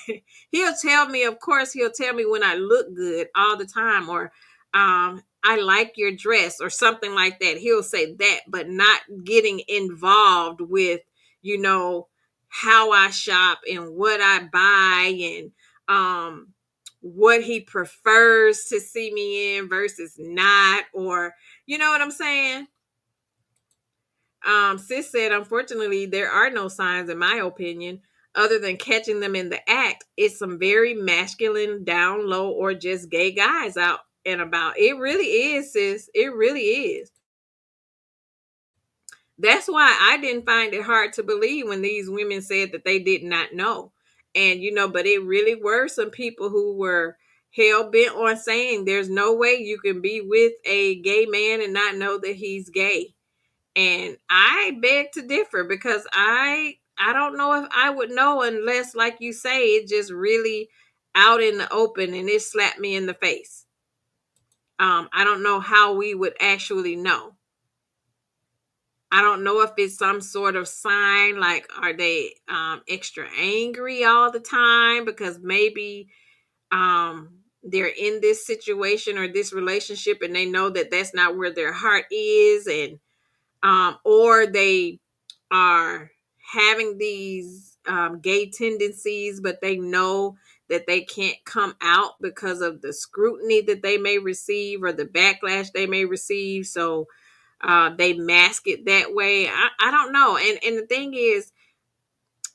he'll tell me, of course he'll tell me when I look good all the time, or I like your dress or something like that. He'll say that, but not getting involved with, you know, how I shop and what I buy, and what he prefers to see me in versus not, or you know what I'm saying? Sis said, unfortunately, there are no signs, in my opinion, other than catching them in the act. It's some very masculine, down low, or just gay guys out and about. It really is, sis. It really is. That's why I didn't find it hard to believe when these women said that they did not know. And, but it really were some people who were hell bent on saying there's no way you can be with a gay man and not know that he's gay. And I beg to differ, because I don't know if I would know unless, like you say, it just really out in the open and it slapped me in the face. I don't know how we would actually know. I don't know if it's some sort of sign, like are they extra angry all the time because maybe they're in this situation or this relationship and they know that that's not where their heart is, and or they are having these gay tendencies, but they know that they can't come out because of the scrutiny that they may receive or the backlash they may receive. So they mask it that way. I don't know. And the thing is,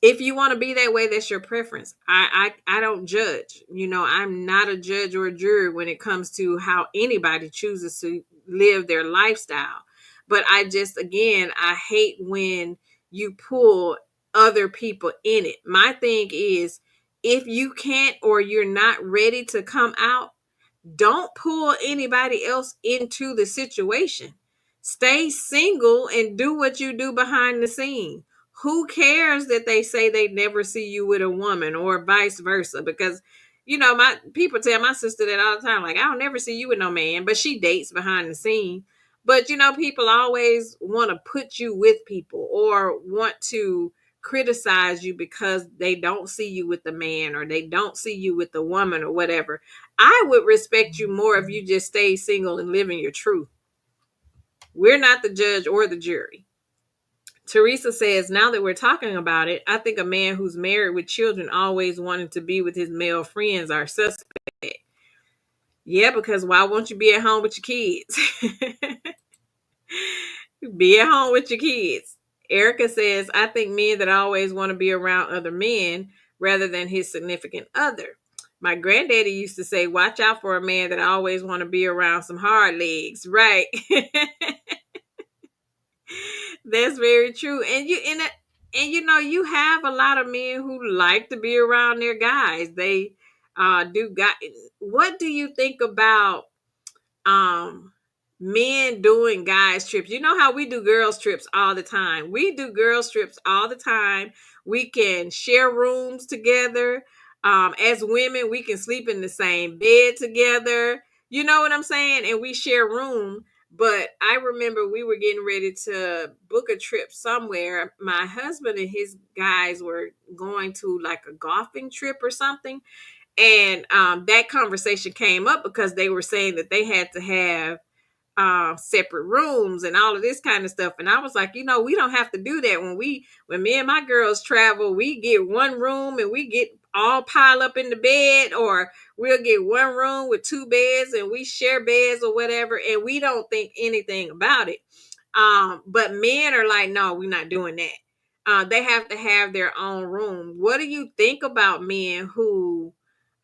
if you want to be that way, that's your preference. I don't judge. I'm not a judge or a jury when it comes to how anybody chooses to live their lifestyle. But I just, again, I hate when you pull other people in it. My thing is, if you can't or you're not ready to come out, don't pull anybody else into the situation. Stay single and do what you do behind the scene. Who cares that they say they never see you with a woman or vice versa? Because my people tell my sister that all the time, like, I don't never see you with no man, but she dates behind the scene. But people always want to put you with people or want to criticize you because they don't see you with the man or they don't see you with the woman or whatever. I would respect you more if you just stay single and living your truth. We're not the judge or the jury. Teresa says, now that we're talking about it, I think a man who's married with children always wanting to be with his male friends are suspect. Yeah, because why won't you be at home with your kids? Be at home with your kids. Erica says, I think men that always want to be around other men rather than his significant other. My granddaddy used to say, watch out for a man that always want to be around some hard legs. Right. That's very true. You have a lot of men who like to be around their guys. They do got what do you think about um men doing guys trips? You know how we do girls trips all the time. We do girls trips all the time. We can share rooms together. As women, we can sleep in the same bed together. You know what I'm saying? And we share room. But I remember we were getting ready to book a trip somewhere. My husband and his guys were going to like a golfing trip or something. And that conversation came up because they were saying that they had to have separate rooms and all of this kind of stuff. And I was like, we don't have to do that. When me and my girls travel, we get one room and we get all piled up in the bed, or we'll get one room with two beds and we share beds or whatever. And we don't think anything about it. But men are like, no, we're not doing that. They have to have their own room. What do you think about men who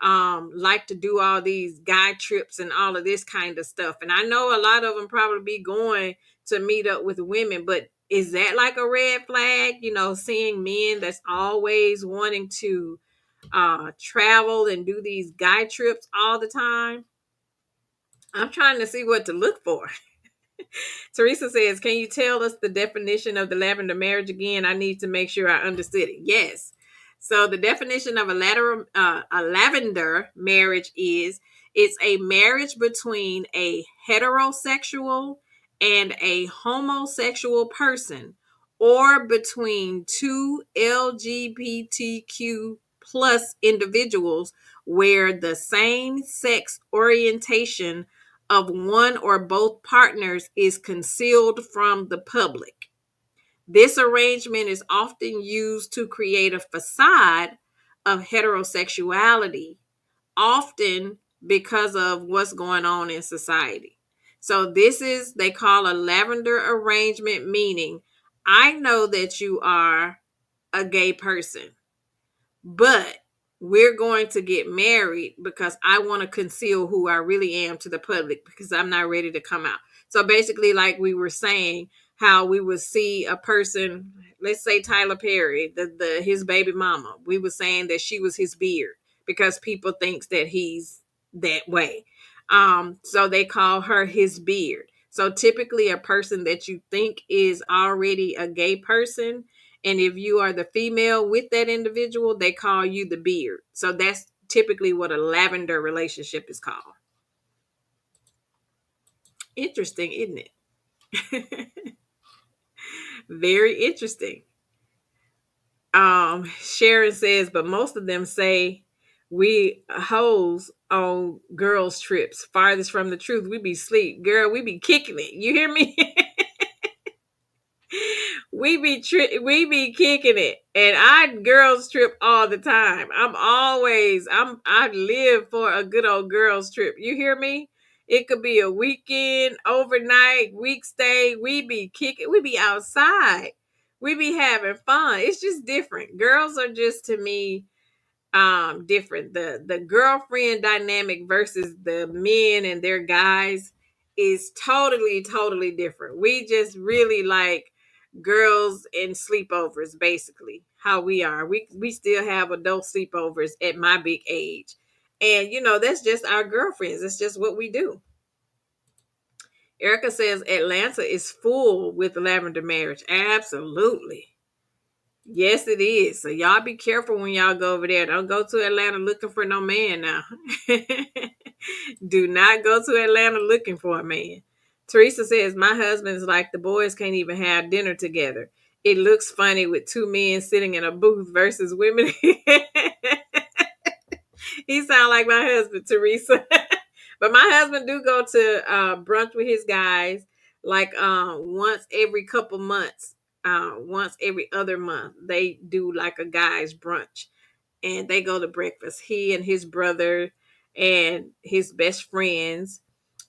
like to do all these guy trips and all of this kind of stuff? And I know a lot of them probably be going to meet up with women, but is that like a red flag? Seeing men that's always wanting to travel and do these guy trips all the time. I'm trying to see what to look for. Teresa says, can you tell us the definition of the lavender marriage again? I need to make sure I understood it. Yes. So the definition of a lavender marriage is it's a marriage between a heterosexual and a homosexual person, or between two LGBTQ plus individuals where the same sex orientation of one or both partners is concealed from the public. This arrangement is often used to create a facade of heterosexuality, often because of what's going on in society. So they call a lavender arrangement, meaning I know that you are a gay person, but we're going to get married because I want to conceal who I really am to the public because I'm not ready to come out. So basically, like we were saying, how we would see a person, let's say Tyler Perry, his baby mama, we were saying that she was his beard because people thinks that he's that way. So they call her his beard. So typically a person that you think is already a gay person, and if you are the female with that individual, they call you the beard. So that's typically what a lavender relationship is called. Interesting, isn't it? Very interesting. Sharon says, but most of them say we hoes on girls' trips. Farthest from the truth. We be sleep. Girl, we be kicking it. You hear me? We be kicking it, and I girls trip all the time. I live for a good old girls trip. You hear me? It could be a weekend, overnight, week stay. We be kicking. We be outside. We be having fun. It's just different. Girls are just, to me, different. The girlfriend dynamic versus the men and their guys is totally different. We just really like girls and sleepovers, basically how we are. We still have adult sleepovers at my big age, and that's just our girlfriends. That's just what we do. Erica says Atlanta is full with lavender marriage. Absolutely. Yes, it is. So y'all be careful when y'all go over there. Don't go to Atlanta looking for no man now. Do not go to Atlanta looking for a man. Teresa says, my husband's like the boys can't even have dinner together. It looks funny with two men sitting in a booth versus women. He sound like my husband, Teresa. But my husband do go to brunch with his guys like once every couple months. Once every other month, they do like a guys brunch, and they go to breakfast. He and his brother and his best friends,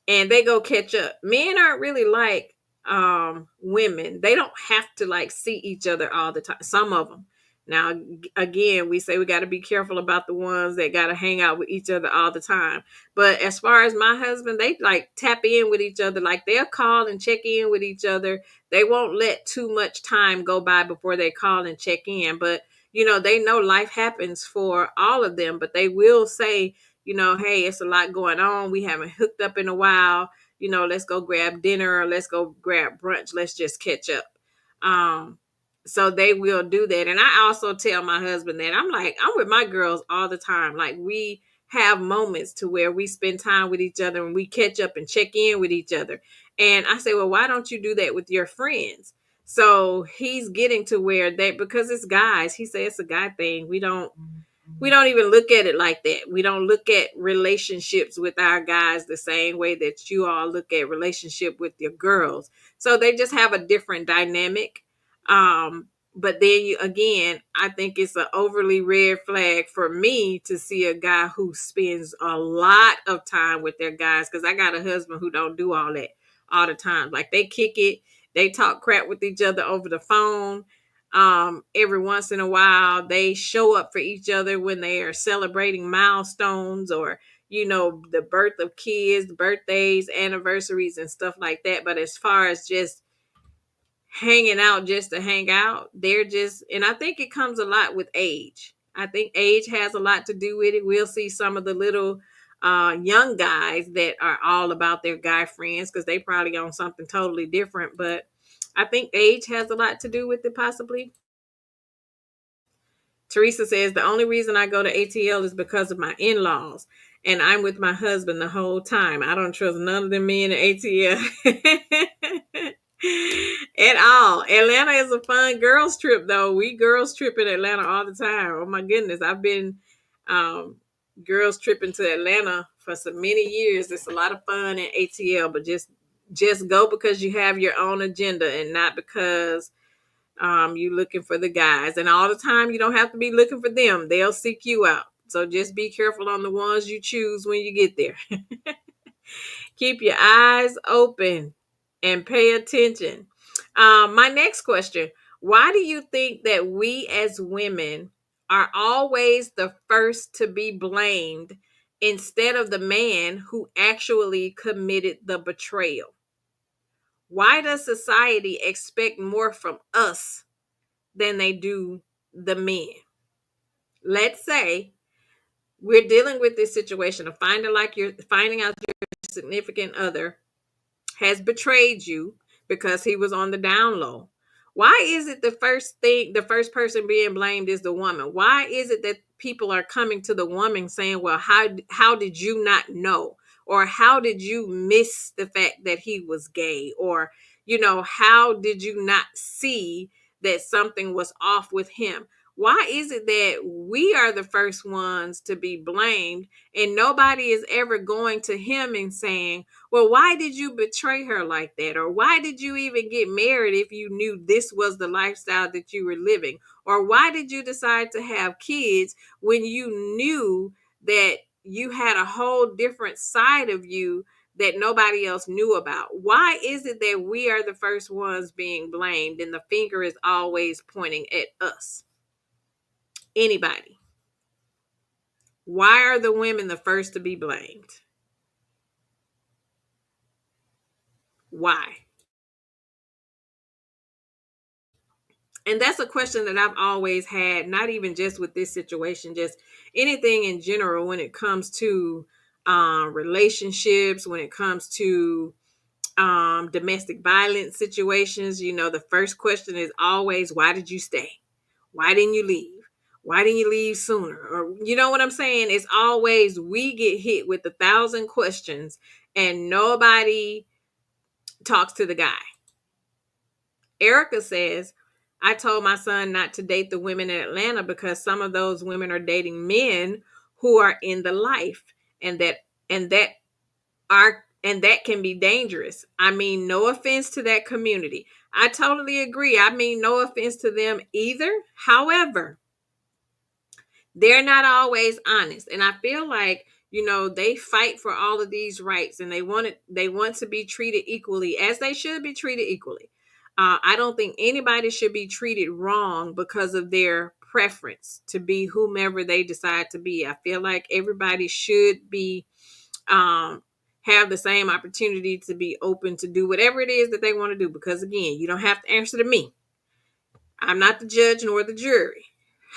and they go catch up. Men aren't really like women. They don't have to like see each other all the time. Some of them. Now, again, we say we got to be careful about the ones that got to hang out with each other all the time. But as far as my husband, they like tap in with each other. Like they'll call and check in with each other. They won't let too much time go by before they call and check in. But, they know life happens for all of them. But they will say, hey, it's a lot going on. We haven't hooked up in a while. Let's go grab dinner, or let's go grab brunch. Let's just catch up. Um, so they will do that. And I also tell my husband that I'm with my girls all the time. Like we have moments to where we spend time with each other and we catch up and check in with each other. And I say, well, why don't you do that with your friends? So he's getting to where because it's guys, he says it's a guy thing. We don't even look at it like that. We don't look at relationships with our guys the same way that you all look at relationship with your girls. So they just have a different dynamic. But then again, I think it's an overly red flag for me to see a guy who spends a lot of time with their guys, because I got a husband who don't do all that all the time. Like they kick it, they talk crap with each other over the phone. Every once in a while they show up for each other when they are celebrating milestones, or the birth of kids, birthdays, anniversaries, and stuff like that. But as far as just hanging out just to hang out, and I think it comes a lot with age. I think age has a lot to do with it. We'll see some of the little young guys that are all about their guy friends because they probably on something totally different. But I think age has a lot to do with it, possibly. Teresa says, the only reason I go to ATL is because of my in-laws, and I'm with my husband the whole time. I don't trust none of them men in ATL at all. Atlanta is a fun girls trip, though. We girls trip in Atlanta all the time. Oh my goodness. I've been girls tripping to Atlanta for so many years. It's a lot of fun in ATL, but just go because you have your own agenda and not because you looking for the guys. And all the time you don't have to be looking for them. They'll seek you out. So just be careful on the ones you choose when you get there. Keep your eyes open and pay attention. My next question: why do you think that we as women are always the first to be blamed instead of the man who actually committed the betrayal? Why does society expect more from us than they do the men? Let's say we're dealing with this situation of finding out your significant other has betrayed you because he was on the down low. Why is it the first person being blamed is the woman? Why is it that people are coming to the woman saying, well, how did you not know? Or how did you miss the fact that he was gay? Or, How did you not see that something was off with him? Why is it that we are the first ones to be blamed and nobody is ever going to him and saying, well, why did you betray her like that? Or why did you even get married if you knew this was the lifestyle that you were living? Or why did you decide to have kids when you knew that you had a whole different side of you that nobody else knew about? Why is it that we are the first ones being blamed and the finger is always pointing at us? Anybody? Why are the women the first to be blamed? Why? And that's a question that I've always had, not even just with this situation, just anything in general when it comes to relationships, when it comes to domestic violence situations. The first question is always, why did you stay? Why didn't you leave? Why didn't you leave sooner? Or, you know what I'm saying? It's always, we get hit with 1,000 questions and nobody talks to the guy. Erica says, I told my son not to date the women in Atlanta because some of those women are dating men who are in the life, and that can be dangerous. I mean, no offense to that community. I totally agree. I mean, no offense to them either. However, they're not always honest. And I feel like, they fight for all of these rights and they want to be treated equally, as they should be treated equally. I don't think anybody should be treated wrong because of their preference to be whomever they decide to be. I feel like everybody should be have the same opportunity to be open to do whatever it is that they want to do. Because again, you don't have to answer to me. I'm not the judge nor the jury.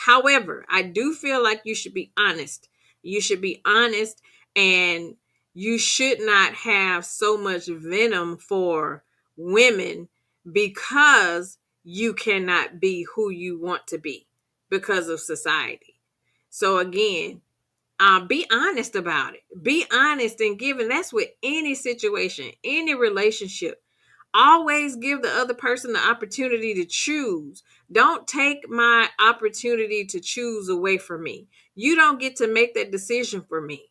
However, I do feel like you should be honest. You should be honest, and you should not have so much venom for women because you cannot be who you want to be because of society. So again, be honest about it. Be honest and giving. That's with any situation, any relationship. Always give the other person the opportunity to choose. Don't take my opportunity to choose away from me. You don't get to make that decision for me.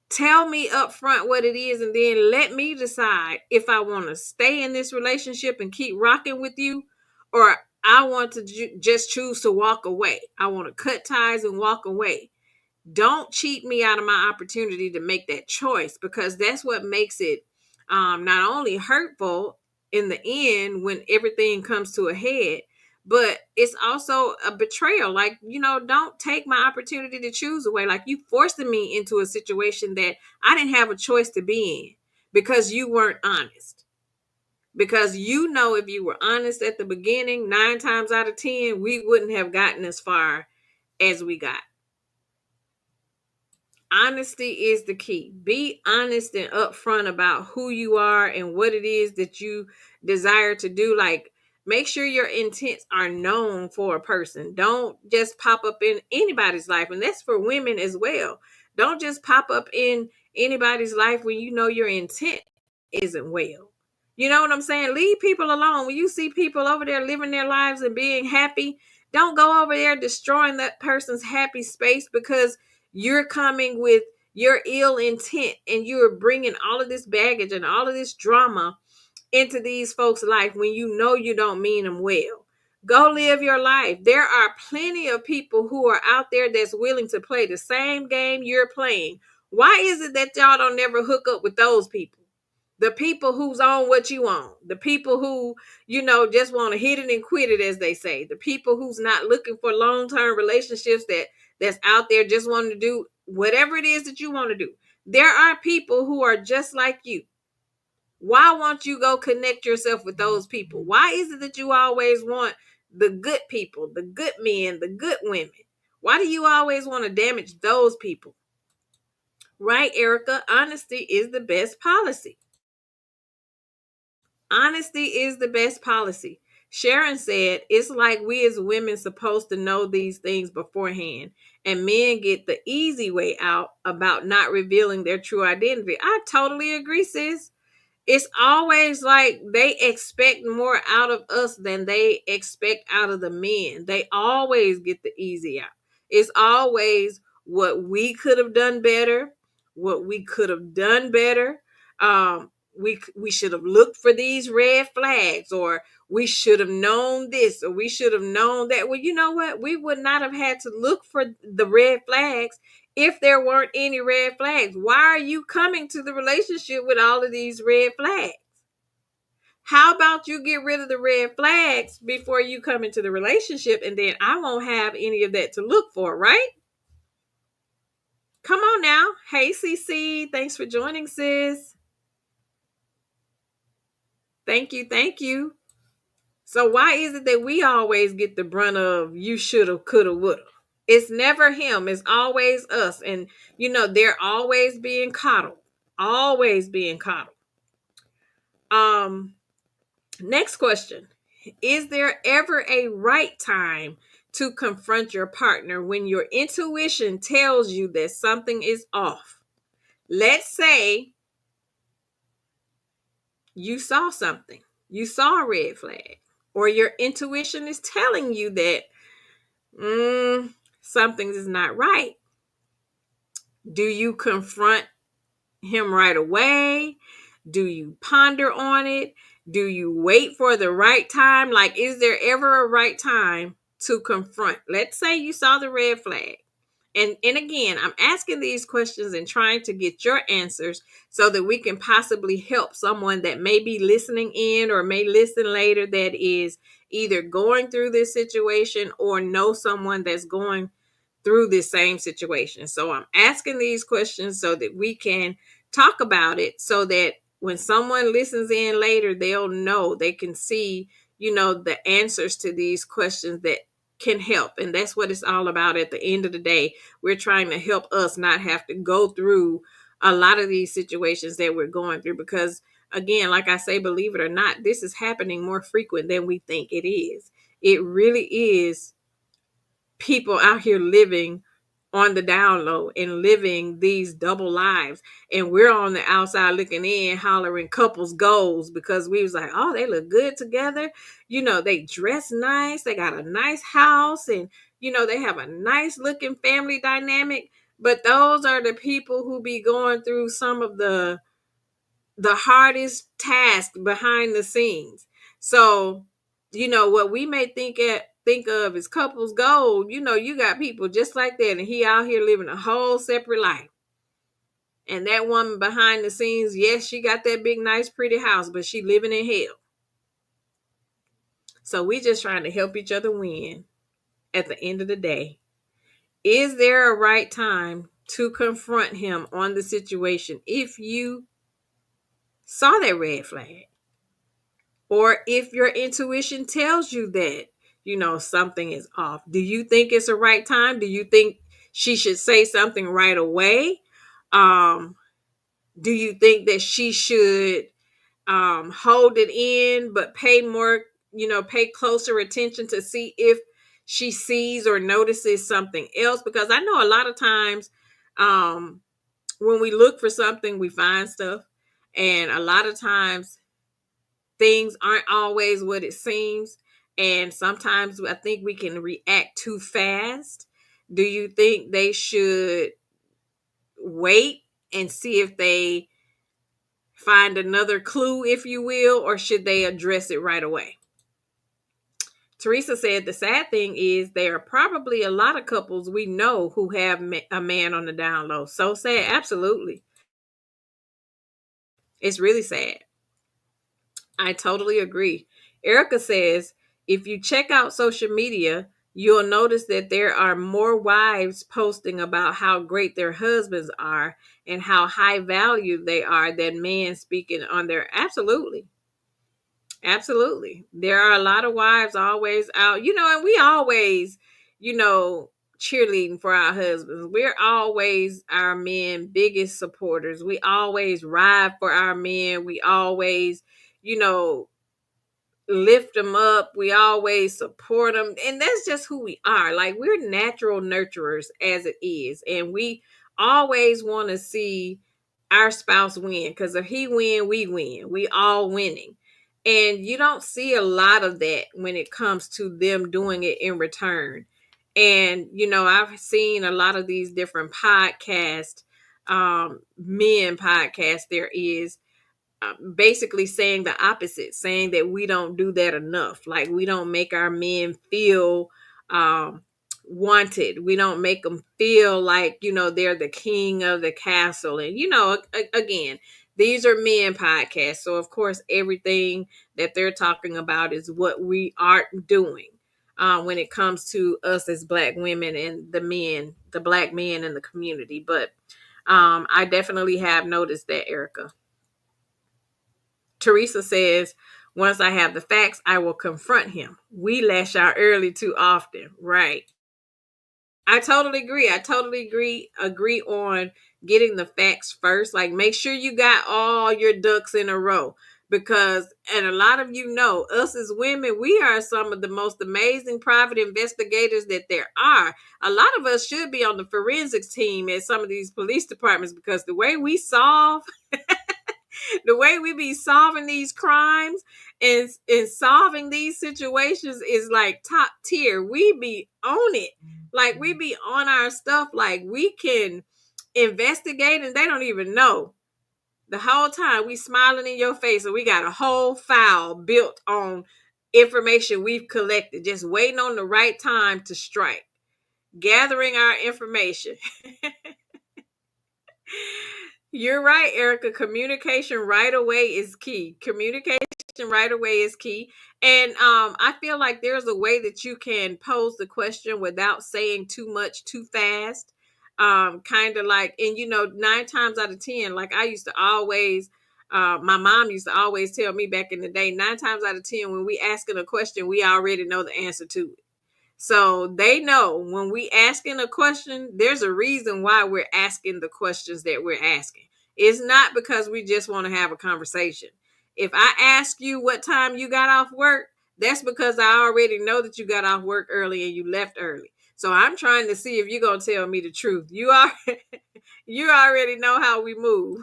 Tell me up front what it is, and then let me decide if I want to stay in this relationship and keep rocking with you, or I want to just choose to walk away. I want to cut ties and walk away. Don't cheat me out of my opportunity to make that choice, because that's what makes it not only hurtful in the end when everything comes to a head, but it's also a betrayal. Like, don't take my opportunity to choose away. Like, you forcing me into a situation that I didn't have a choice to be in because you weren't honest. Because if you were honest at the beginning, 9 times out of 10, we wouldn't have gotten as far as we got. Honesty is the key. Be honest and upfront about who you are and what it is that you desire to do. Like, make sure your intents are known for a person. Don't just pop up in anybody's life. And that's for women as well. Don't just pop up in anybody's life when you know your intent isn't well. You know what I'm saying? Leave people alone. When you see people over there living their lives and being happy, don't go over there destroying that person's happy space because you're coming with your ill intent and you're bringing all of this baggage and all of this drama into these folks' life when you know you don't mean them well. Go live your life. There are plenty of people who are out there that's willing to play the same game you're playing. Why is it that y'all don't never hook up with those people? The people who's on what you on. The people who, just want to hit it and quit it, as they say. The people who's not looking for long-term relationships that's out there just wanting to do whatever it is that you want to do. There are people who are just like you. Why won't you go connect yourself with those people? Why is it that you always want the good people, the good men, the good women? Why do you always want to damage those people? Right, Erica? Honesty is the best policy. Honesty is the best policy. Sharon said, it's like we as women supposed to know these things beforehand, and men get the easy way out about not revealing their true identity. I totally agree, sis. It's always like they expect more out of us than they expect out of the men. They always get the easy out. It's always what we could have done better, what we could have done better. We should have looked for these red flags, or we should have known this, or we should have known that. Well, you know what? We would not have had to look for the red flags if there weren't any red flags. Why are you coming to the relationship with all of these red flags? How about you get rid of the red flags before you come into the relationship, and then I won't have any of that to look for, right? Come on now. Hey, CC. Thanks for joining, sis. Thank you. Thank you. So, why is it that we always get the brunt of you shoulda, coulda, woulda? It's never him, it's always us. And, they're always being coddled, always being coddled. Um, Next question. Is there ever a right time to confront your partner when your intuition tells you that something is off? Let's say you saw something, you saw a red flag, or your intuition is telling you that something is not right. Do you confront him right away? Do you ponder on it? Do you wait for the right time? Like, is there ever a right time to confront? Let's say you saw the red flag. And again, I'm asking these questions and trying to get your answers so that we can possibly help someone that may be listening in or may listen later that is either going through this situation or know someone that's going through this same situation. So I'm asking these questions so that we can talk about it, so that when someone listens in later, they'll know, they can see, the answers to these questions that can help. And that's what it's all about at the end of the day. We're trying to help us not have to go through a lot of these situations that we're going through, because again, like I say, believe it or not, this is happening more frequent than we think it is. It really is people out here living on the down low and living these double lives, and we're on the outside looking in hollering couples goals because we was like, oh, they look good together, they dress nice, they got a nice house, and they have a nice looking family dynamic. But those are the people who be going through some of the hardest task behind the scenes. So, what we may think of as couples gold, you got people just like that, and he out here living a whole separate life. And that woman behind the scenes, yes, she got that big, nice, pretty house, but she living in hell. So we just trying to help each other win at the end of the day. Is there a right time to confront him on the situation if you saw that red flag? Or if your intuition tells you that, something is off. Do you think it's a right time? Do you think she should say something right away? Do you think that she should hold it in, but pay closer attention to see if she sees or notices something else? Because I know a lot of times when we look for something, we find stuff. And a lot of times things aren't always what it seems. And sometimes I think we can react too fast. Do you think they should wait and see if they find another clue, if you will, or should they address it right away? Teresa said the sad thing is there are probably a lot of couples we know who have a man on the down low. So sad. Absolutely. It's really sad. I totally agree. Erica says, if you check out social media, you'll notice that there are more wives posting about how great their husbands are and how high value they are than men speaking on their. Absolutely. Absolutely. There are a lot of wives always out, and we always, cheerleading for our husbands. We're always our men biggest supporters. We always ride for our men. We always, you know, lift them up. We always support them. And that's just who we are. Like, we're natural nurturers as it is. And we always want to see our spouse win, because if he win, we win. We all winning. And you don't see a lot of that when it comes to them doing it in return. And I've seen a lot of these different podcasts, men podcasts there is, basically saying the opposite, saying that we don't do that enough. Like, we don't make our men feel um, wanted. We don't make them feel like, they're the king of the castle. And, again, these are men podcasts. So, of course, everything that they're talking about is what we aren't doing when it comes to us as Black women and the Black men in the community. But I definitely have noticed that, Erica. Teresa says, once I have the facts, I will confront him. We lash out early too often. Right. I totally agree. Agree on getting the facts first. Like, make sure you got all your ducks in a row. Because, and a lot of us as women, we are some of the most amazing private investigators that there are. A lot of us should be on the forensics team at some of these police departments, because the way we solve the way we be solving these crimes and solving these situations is like top tier. We be on it. Like, we be on our stuff. Like, we can investigate and they don't even know. The whole time we smiling in your face, and we got a whole file built on information we've collected, just waiting on the right time to strike, gathering our information. You're right, Erica. Communication right away is key. Communication right away is key. And I feel like there's a way that you can pose the question without saying too much too fast. Kind of like, and 9 times out of 10, like I used to always, my mom used to always tell me back in the day, 9 times out of 10, when we asking a question, we already know the answer to it. So they know when we asking a question, there's a reason why we're asking the questions that we're asking. It's not because we just want to have a conversation. If I ask you what time you got off work, that's because I already know that you got off work early and you left early. So I'm trying to see if you're going to tell me the truth. You already know how we move.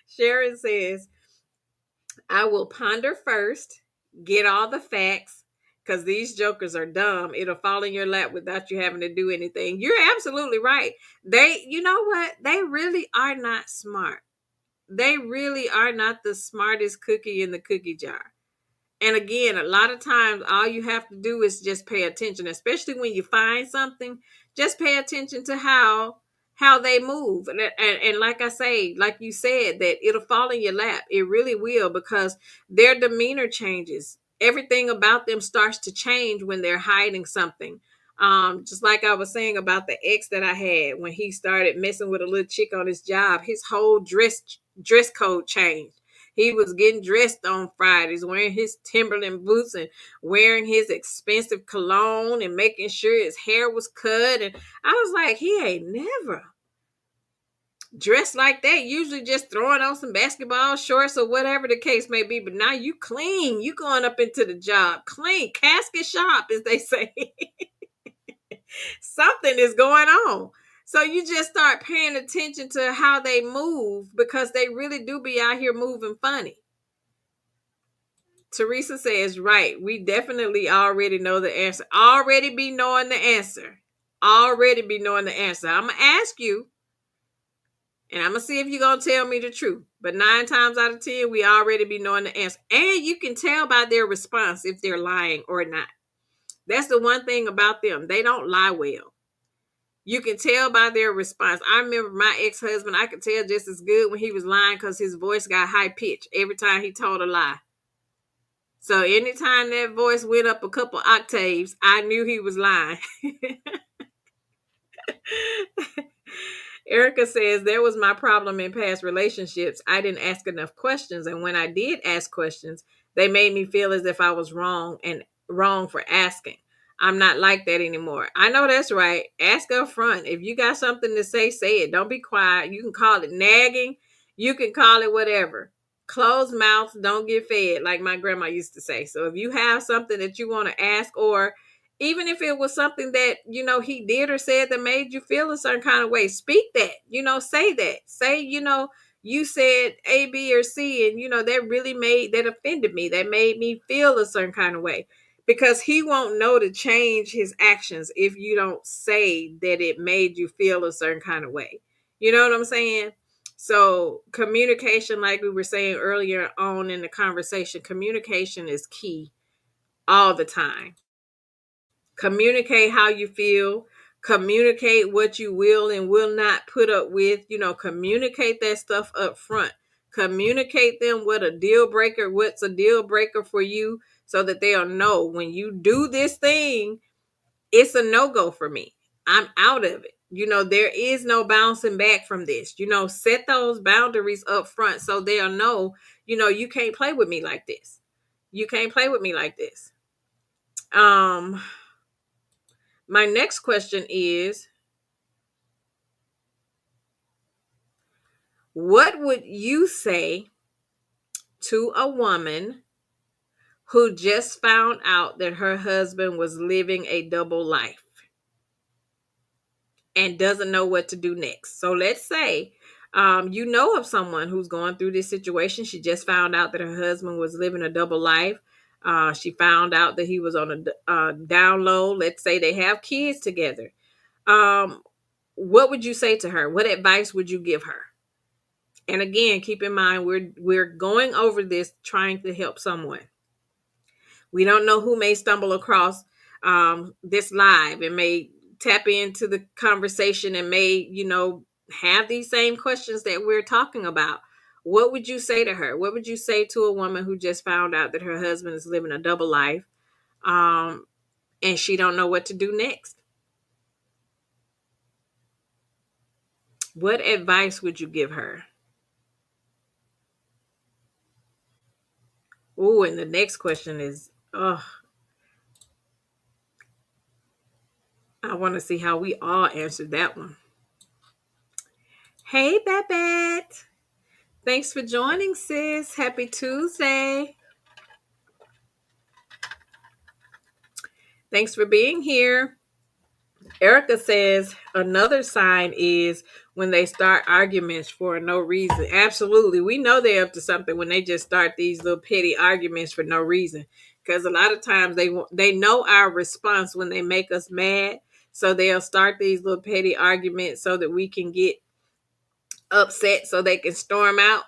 Sharon says, I will ponder first, get all the facts, because these jokers are dumb. It'll fall in your lap without you having to do anything. You're absolutely right. You know what? They really are not smart. They really are not the smartest cookie in the cookie jar. And again, a lot of times, all you have to do is just pay attention, especially when you find something. Just pay attention to how they move, and like I say, like you said, that it'll fall in your lap. It really will, because their demeanor changes. Everything about them starts to change when they're hiding something. Just like I was saying about the ex that I had, when he started messing with a little chick on his job, his whole dress code changed. He was getting dressed on Fridays, wearing his Timberland boots and wearing his expensive cologne and making sure his hair was cut. And I was like, he ain't never dressed like that. Usually just throwing on some basketball shorts or whatever the case may be. But now you clean. You going up into the job clean, casket sharp, as they say. Something is going on. So you just start paying attention to how they move, because they really do be out here moving funny. Teresa says, right, we definitely already know the answer. Already be knowing the answer. Already be knowing the answer. I'm going to ask you, and I'm going to see if you're going to tell me the truth. But 9 times out of 10, we already be knowing the answer. And you can tell by their response if they're lying or not. That's the one thing about them. They don't lie well. You can tell by their response. I remember my ex-husband, I could tell just as good when he was lying, because his voice got high pitched every time he told a lie. So anytime that voice went up a couple octaves, I knew he was lying. Erica says, there was my problem in past relationships. I didn't ask enough questions. And when I did ask questions, they made me feel as if I was wrong and wrong for asking. I'm not like that anymore. I know that's right. Ask up front. If you got something to say it. Don't be quiet. You can call it nagging. You can call it whatever. Closed mouths don't get fed, like my grandma used to say. So if you have something that you want to ask, or Even if it was something that, he did or said that made you feel a certain kind of way, speak that, say that. Say, you said A, B, or C, and that offended me. That made me feel a certain kind of way. Because he won't know to change his actions if you don't say that it made you feel a certain kind of way. You know what I'm saying? So communication, like we were saying earlier on in the conversation, communication is key all the time. Communicate how you feel, communicate what you will and will not put up with, communicate that stuff up front. Communicate them what's a deal breaker for you, so that they'll know when you do this thing, it's a no-go for me. I'm out of it. There is no bouncing back from this. Set those boundaries up front so they'll know, you can't play with me like this. You can't play with me like this. My next question is, what would you say to a woman who just found out that her husband was living a double life and doesn't know what to do next? So let's say you know of someone who's going through this situation. She just found out that her husband was living a double life. She found out that he was on a down low. Let's say they have kids together. What would you say to her? What advice would you give her? And again, keep in mind, we're going over this trying to help someone. We don't know who may stumble across this live and may tap into the conversation and may, have these same questions that we're talking about. What would you say to her? What would you say to a woman who just found out that her husband is living a double life, and she don't know what to do next? What advice would you give her? Oh, and the next question is, oh, I want to see how we all answered that one. Hey, Babette. Thanks for joining, sis. Happy Tuesday. Thanks for being here. Erica says another sign is when they start arguments for no reason. Absolutely. We know they're up to something when they just start these little petty arguments for no reason. Because a lot of times they know our response when they make us mad. So they'll start these little petty arguments so that we can get upset so they can storm out,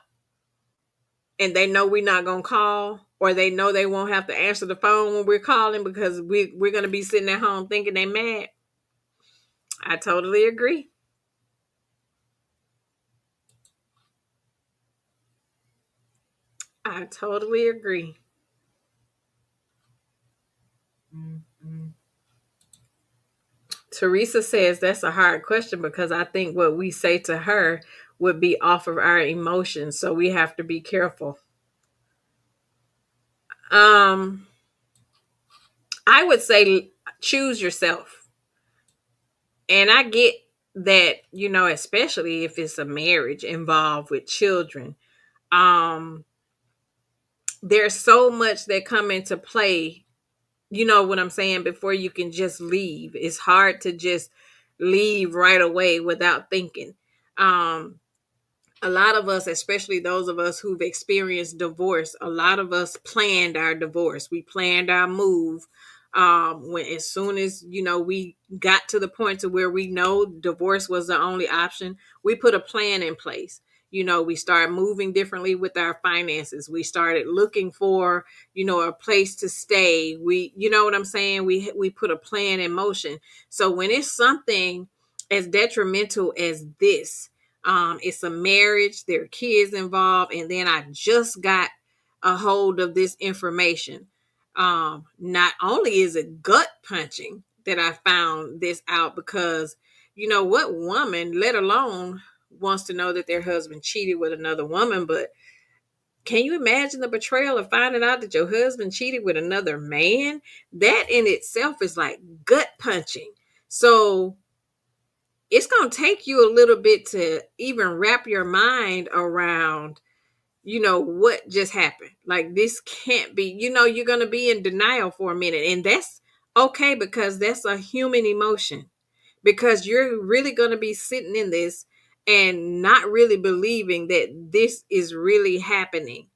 and they know we're not going to call, or they know they won't have to answer the phone when we're calling because we're going to be sitting at home thinking they mad. I totally agree. I totally agree. Teresa says that's a hard question because I think what we say to her would be off of our emotions, so we have to be careful. Um, I would say choose yourself. And I get that, especially if it's a marriage involved with children. Um, there's so much that come into play, you know what I'm saying, before you can just leave. It's hard to just leave right away without thinking. Um, a lot of us, especially those of us who've experienced divorce, a lot of us planned our divorce. We planned our move. When as soon as we got to the point to where we know divorce was the only option, we put a plan in place. We started moving differently with our finances. We started looking for a place to stay. You know what I'm saying? We put a plan in motion. So when it's something as detrimental as this, it's a marriage, there are kids involved, and then I just got a hold of this information. Not only is it gut punching that I found this out, because what woman, let alone wants to know that their husband cheated with another woman, but can you imagine the betrayal of finding out that your husband cheated with another man? That in itself is like gut punching. So it's going to take you a little bit to even wrap your mind around, what just happened. Like, this can't be, you're going to be in denial for a minute. And that's Okay, because that's a human emotion. Because you're really going to be sitting in this and not really believing that this is really happening.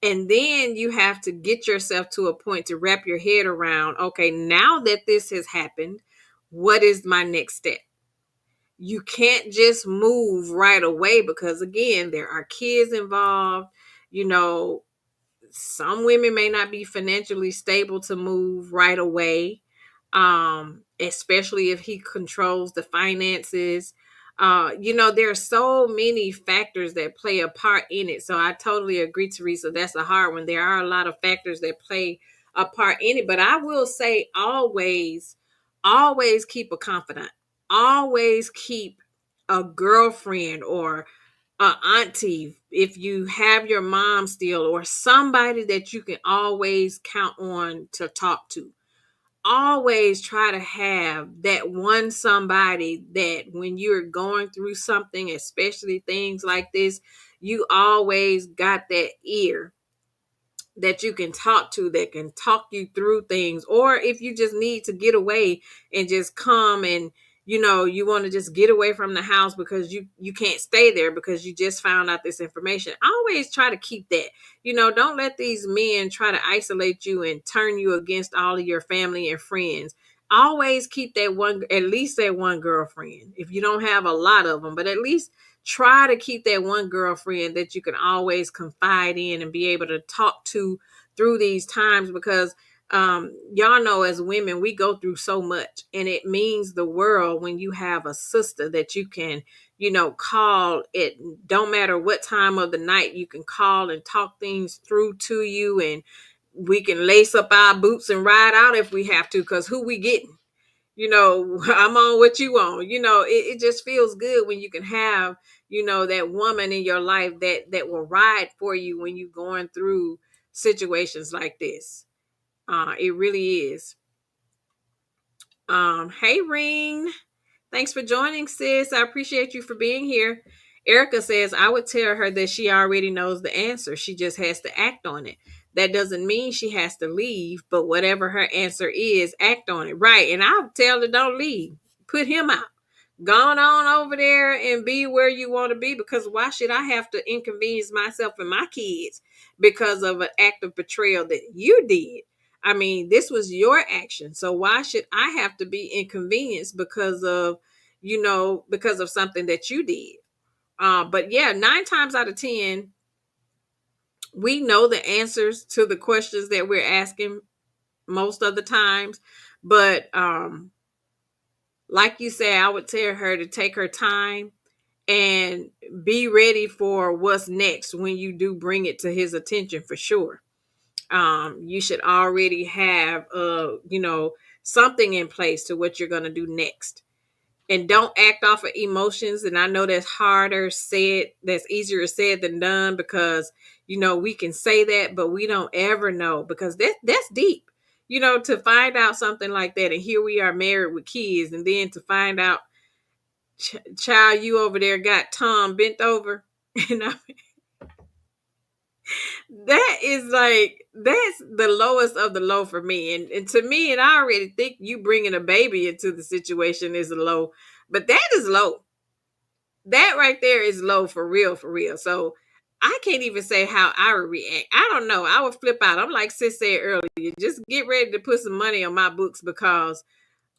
And then you have to get yourself to a point to wrap your head around, okay, now that this has happened, what is my next step? You can't just move right away because, again, there are kids involved. You know, some women may not be financially stable to move right away, especially if he controls the finances. There are so many factors that play a part in it. So I totally agree, Teresa. That's a hard one. There are a lot of factors that play a part in it. But I will say always, always keep a confidant. Always keep a girlfriend or auntie, if you have your mom still, or somebody that you can always count on to talk to. Always try to have that one somebody that when you're going through something, especially things like this, you always got that ear that you can talk to, that can talk you through things. Or if you just need to get away and just come and you want to just get away from the house because you can't stay there because you just found out this information. Always try to keep that. Don't let these men try to isolate you and turn you against all of your family and friends. Always keep that one, at least that one girlfriend, if you don't have a lot of them, but at least try to keep that one girlfriend that you can always confide in and be able to talk to through these times. Because y'all know, as women, we go through so much, and it means the world when you have a sister that you can call. It don't matter what time of the night, you can call and talk things through to you, and we can lace up our boots and ride out if we have to, because who we getting? I'm on what you on. It just feels good when you can have, that woman in your life that will ride for you when you're going through situations like this. It really is. Hey, Ring. Thanks for joining, sis. I appreciate you for being here. Erica says, I would tell her that she already knows the answer. She just has to act on it. That doesn't mean she has to leave, but whatever her answer is, act on it. Right. And I'll tell her, don't leave. Put him out. Gone on over there and be where you want to be, because why should I have to inconvenience myself and my kids because of an act of betrayal that you did? I mean, this was your action. So why should I have to be inconvenienced because of something that you did? But yeah, 9 times out of 10, we know the answers to the questions that we're asking most of the times. But like you say, I would tell her to take her time and be ready for what's next when you do bring it to his attention, for sure. You should already have something in place to what you're going to do next. And don't act off of emotions. And I know that's easier said than done, because we can say that, but we don't ever know, because that's deep. To find out something like that, and here we are married with kids, and then to find out, child, you over there got Tom bent over. And that's the lowest of the low for me. And to me, and I already think you bringing a baby into the situation is a low, but that is low. That right there is low, for real, for real. So I can't even say how I would react. I don't know. I would flip out. I'm like sis said earlier, just get ready to put some money on my books, because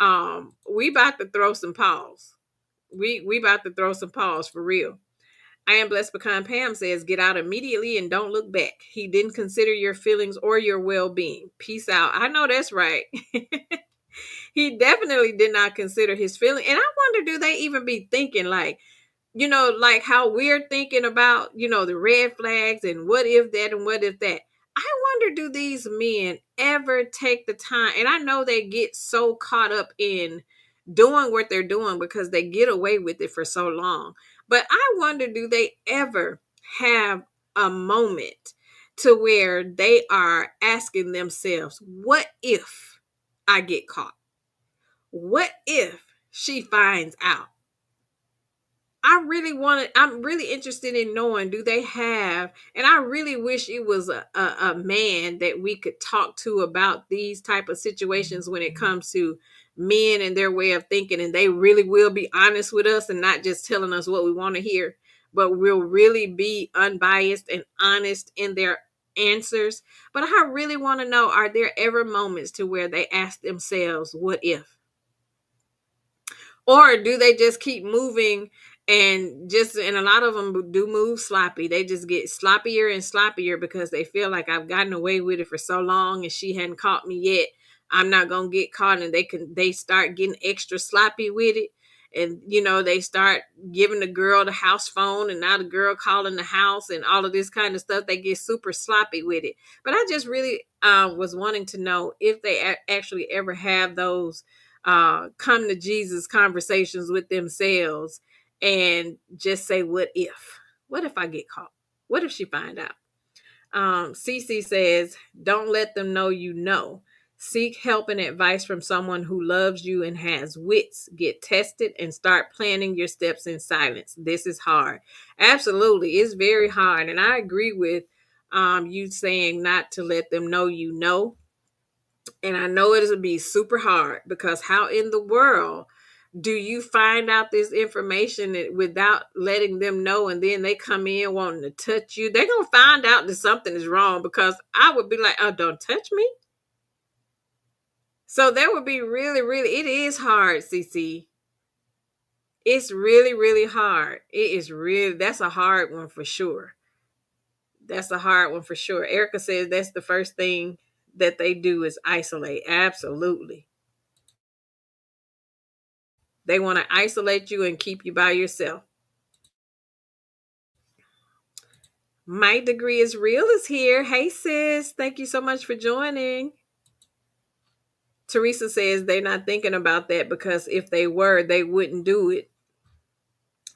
we about to throw some paws. We about to throw some paws, for real. I am blessed pecan Pam says, get out immediately and don't look back. He didn't consider your feelings or your well-being. Peace out. I know that's right. He definitely did not consider his feeling. And I wonder, do they even be thinking like how we're thinking about, the red flags and what if that and what if that. I wonder, do these men ever take the time? And I know they get so caught up in doing what they're doing because they get away with it for so long. But I wonder, do they ever have a moment to where they are asking themselves, what if I get caught? What if she finds out? I'm really interested in knowing, do they have, and I really wish it was a man that we could talk to about these type of situations when it comes to men and their way of thinking, and they really will be honest with us and not just telling us what we want to hear, but will really be unbiased and honest in their answers. But I really want to know, are there ever moments to where they ask themselves, what if? Or do they just keep moving, and a lot of them do move sloppy. They just get sloppier and sloppier because they feel like, I've gotten away with it for so long and she hadn't caught me yet. I'm not going to get caught. And they start getting extra sloppy with it. And they start giving the girl the house phone, and now the girl calling the house and all of this kind of stuff. They get super sloppy with it. But I just really was wanting to know if they actually ever have those come to Jesus conversations with themselves and just say, what if? What if I get caught? What if she find out? Cece says, don't let them know you know. Seek help and advice from someone who loves you and has wits. Get tested and start planning your steps in silence. This is hard. Absolutely. It's very hard. And I agree with you saying not to let them know you know. And I know it will be super hard, because how in the world do you find out this information without letting them know, and then they come in wanting to touch you? They're going to find out that something is wrong, because I would be like, oh, don't touch me. So that would be really, really, it is hard, CC. It's really, really hard. It is really, that's a hard one for sure. That's a hard one for sure. Erica says that's the first thing that they do is isolate. Absolutely. They want to isolate you and keep you by yourself. My degree is real is here. Hey sis, thank you so much for joining. Teresa says they're not thinking about that because if they were, they wouldn't do it.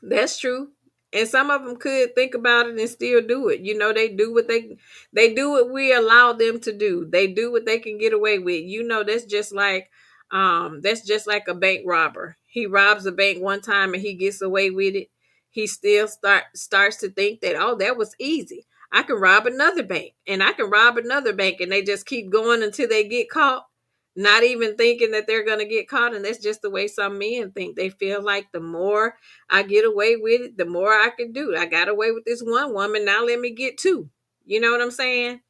That's true. And some of them could think about it and still do it. They do what they do what we allow them to do. They do what they can get away with. That's just like a bank robber. He robs a bank one time and he gets away with it. He still starts to think that, oh, that was easy. I can rob another bank, and I can rob another bank, and they just keep going until they get caught, not even thinking that they're going to get caught. And that's just the way some men think. They feel like the more I get away with it, the more I can do. I got away with this one woman, now let me get two. You know what I'm saying?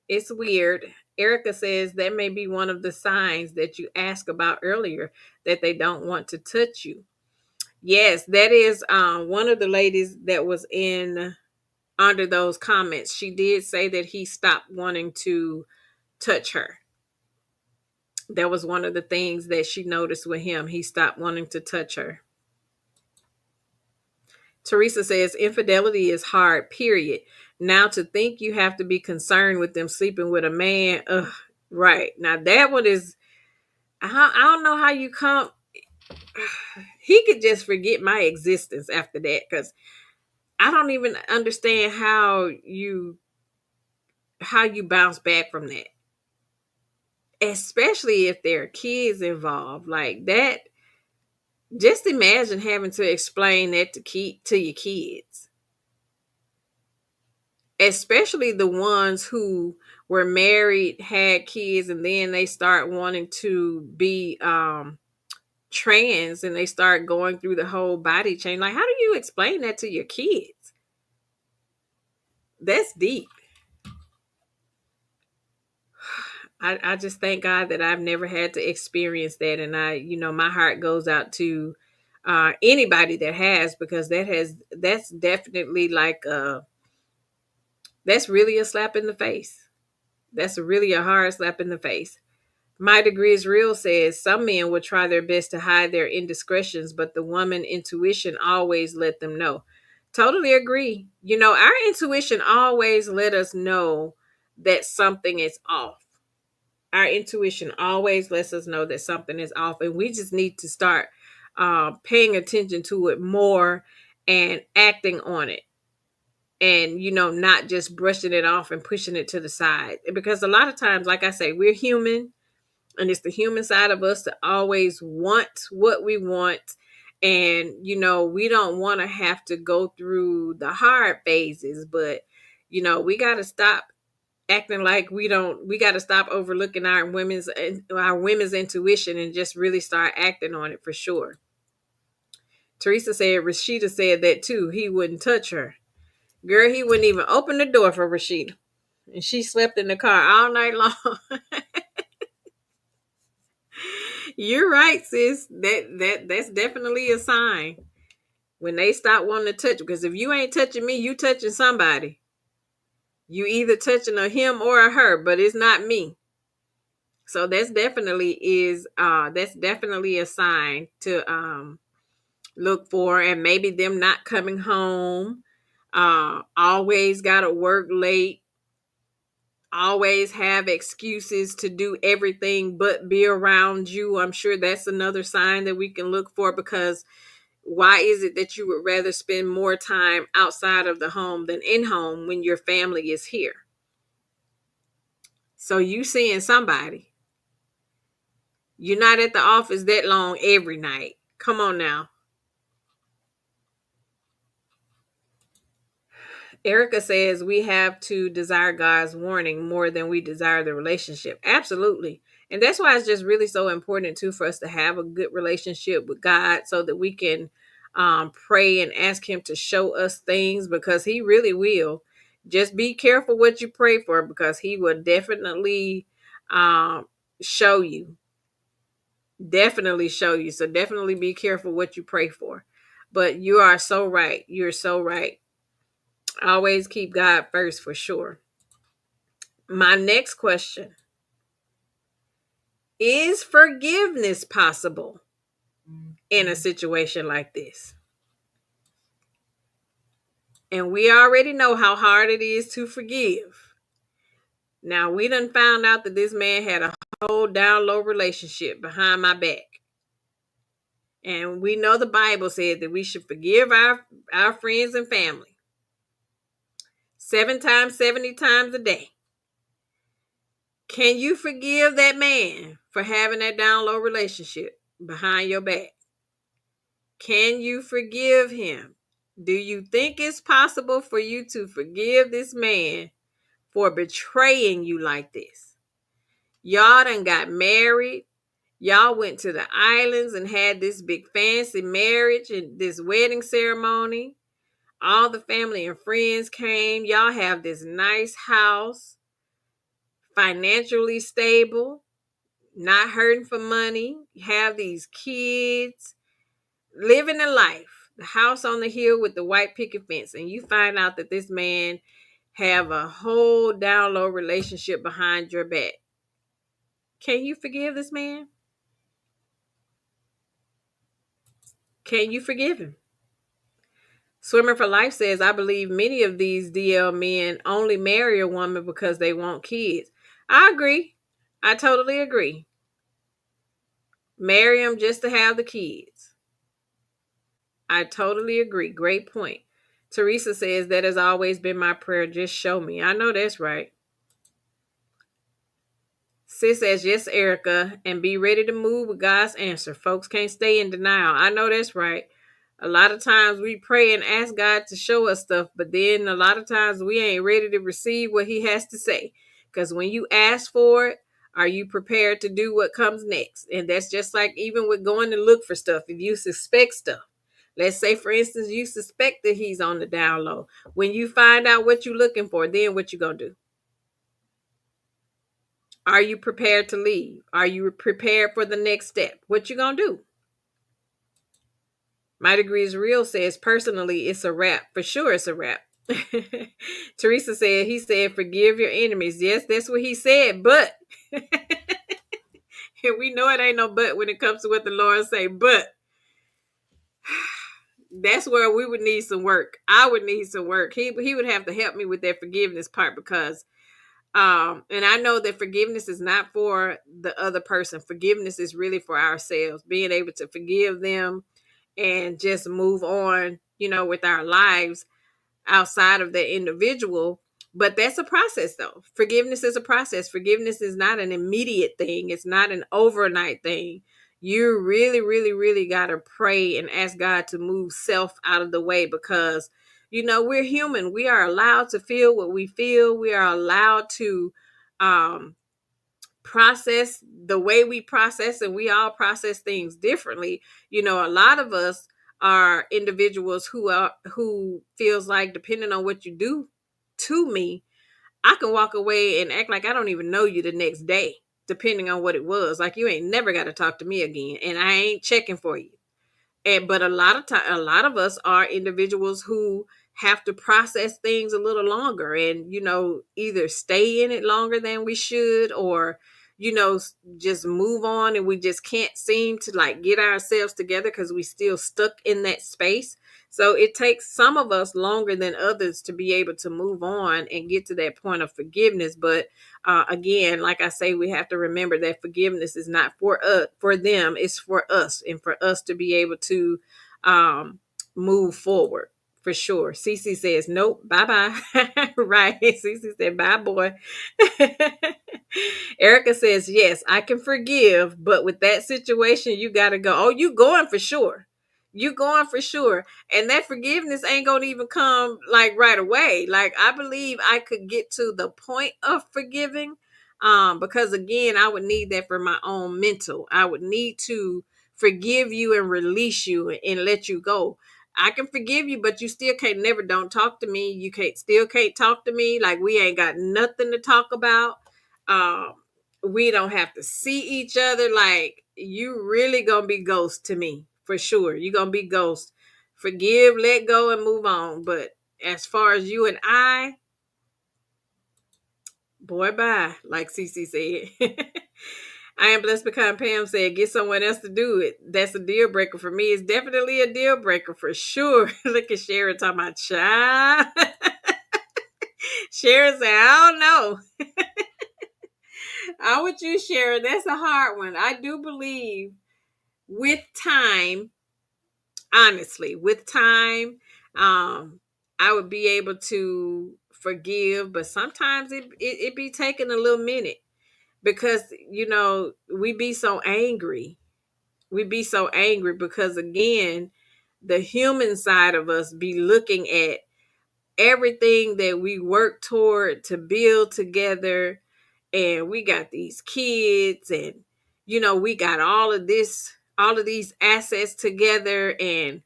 It's weird. Erica says that may be one of the signs that you asked about earlier, that they don't want to touch you. Yes, that is one of the ladies that was in under those comments. She did say that he stopped wanting to touch her. That was one of the things that she noticed with him. He stopped wanting to touch her. Teresa says infidelity is hard, period. Now to think you have to be concerned with them sleeping with a man. Ugh, right. Now that one is, I don't know how you come. He could just forget my existence after that, because I don't even understand how you bounce back from that. Especially if there are kids involved. Like that, just imagine having to explain that to your kids. Especially the ones who were married, had kids, and then they start wanting to be trans, and they start going through the whole body change. Like, how do you explain that to your kids? That's deep. I just thank God that I've never had to experience that. And my heart goes out to anybody that has, because that's definitely like that's really a slap in the face. That's really a hard slap in the face. My degree is real says some men will try their best to hide their indiscretions, but the woman intuition always let them know. Totally agree. Our intuition always let us know that something is off. Our intuition always lets us know that something is off, and we just need to start paying attention to it more and acting on it, and not just brushing it off and pushing it to the side, because a lot of times, like I say, we're human, and it's the human side of us to always want what we want, And, we don't want to have to go through the hard phases, but, we got to stop acting like we got to stop overlooking our women's intuition and just really start acting on it for sure. Teresa said Rashida said that too. He wouldn't touch her. Girl, he wouldn't even open the door for Rashida. And she slept in the car all night long. You're right, sis. That's definitely a sign when they stop wanting to touch. Because if you ain't touching me, you touching somebody. You either touching a him or a her, but it's not me. So that's definitely a sign to look for. And maybe them not coming home. Always gotta work late. Always have excuses to do everything but be around you. I'm sure that's another sign that we can look for, because why is it that you would rather spend more time outside of the home than in home when your family is here? So you seeing somebody. You're not at the office that long every night. Come on now. Erica says we have to desire God's warning more than we desire the relationship. Absolutely. And that's why it's just really so important too for us to have a good relationship with God, so that we can pray and ask him to show us things, because he really will. Just be careful what you pray for, because he will definitely show you. Definitely show you. So definitely be careful what you pray for. But you are so right. You're so right. Always keep God first for sure. My next question: is forgiveness possible in a situation like this? And we already know how hard it is to forgive. Now, we done found out that this man had a whole down low relationship behind my back. And we know the Bible said that we should forgive our friends and family 7 times, 70 times a day. Can you forgive that man for having that down low relationship behind your back? Can you forgive him? Do you think it's possible for you to forgive this man for betraying you like this? Y'all done got married. Y'all went to the islands and had this big fancy marriage and this wedding ceremony. All the family and friends came. Y'all have this nice house, financially stable, not hurting for money. You have these kids, living a life, the house on the hill with the white picket fence, and you find out that this man have a whole down low relationship behind your back. Can you forgive this man? Can you forgive him? Swimmer for Life says, I believe many of these DL men only marry a woman because they want kids. I agree. I totally agree. Marry them just to have the kids. I totally agree. Great point. Teresa says, that has always been my prayer. Just show me. I know that's right. Sis says, yes, Erica, and be ready to move with God's answer. Folks can't stay in denial. I know that's right. A lot of times we pray and ask God to show us stuff, but then a lot of times we ain't ready to receive what he has to say. Because when you ask for it, are you prepared to do what comes next? And that's just like even with going to look for stuff. If you suspect stuff, let's say, for instance, you suspect that he's on the down low. When you find out what you're looking for, then what you going to do? Are you prepared to leave? Are you prepared for the next step? What you going to do? My Degree is Real says, personally, it's a wrap. For sure, it's a wrap. Teresa said, he said, forgive your enemies. Yes, that's what he said, but we know it ain't no but when it comes to what the Lord say, but that's where we would need some work. I would need some work. He would have to help me with that forgiveness part, because and I know that forgiveness is not for the other person. Forgiveness is really for ourselves, being able to forgive them and just move on, with our lives outside of the individual. But that's a process, though. Forgiveness is a process. Forgiveness is not an immediate thing. It's not an overnight thing. You really, really, really got to pray and ask God to move self out of the way, because, we're human. We are allowed to feel what we feel. We are allowed to um, process the way we process, and we all process things differently. A lot of us are individuals who feels like, depending on what you do to me, I can walk away and act like I don't even know you the next day, depending on what it was. Like, you ain't never got to talk to me again, and I ain't checking for you. But a lot of time, a lot of us are individuals who have to process things a little longer, and either stay in it longer than we should, or just move on, and we just can't seem to like get ourselves together because we still stuck in that space. So it takes some of us longer than others to be able to move on and get to that point of forgiveness. But again, like I say, we have to remember that forgiveness is not for them, it's for us, and for us to be able to um, move forward. For sure. Cece says, nope, bye bye. Right. Cece said, bye, boy. Erica says, yes, I can forgive, but with that situation, you got to go. Oh, you going for sure. You going for sure. And that forgiveness ain't going to even come like right away. Like, I believe I could get to the point of forgiving, because again, I would need that for my own mental. I would need to forgive you and release you and let you go. I can forgive you, but you still can't, never, don't talk to me. You can't talk to me. Like, we ain't got nothing to talk about. Um, we don't have to see each other. Like, you really gonna be ghost to me for sure. You gonna be ghost. Forgive, let go, and move on. But as far as you and I, boy, bye. Like Cece said. I am blessed because Pam said, get someone else to do it. That's a deal breaker for me. It's definitely a deal breaker for sure. Look at Sharon talking about child. Sharon said, I don't know. I'm with you, Sharon. That's a hard one. I do believe with time, honestly, with time, I would be able to forgive, but sometimes it be taking a little minute, because we be so angry. We be so angry because, again, the human side of us be looking at everything that we work toward to build together, and we got these kids, and we got all of these assets together, and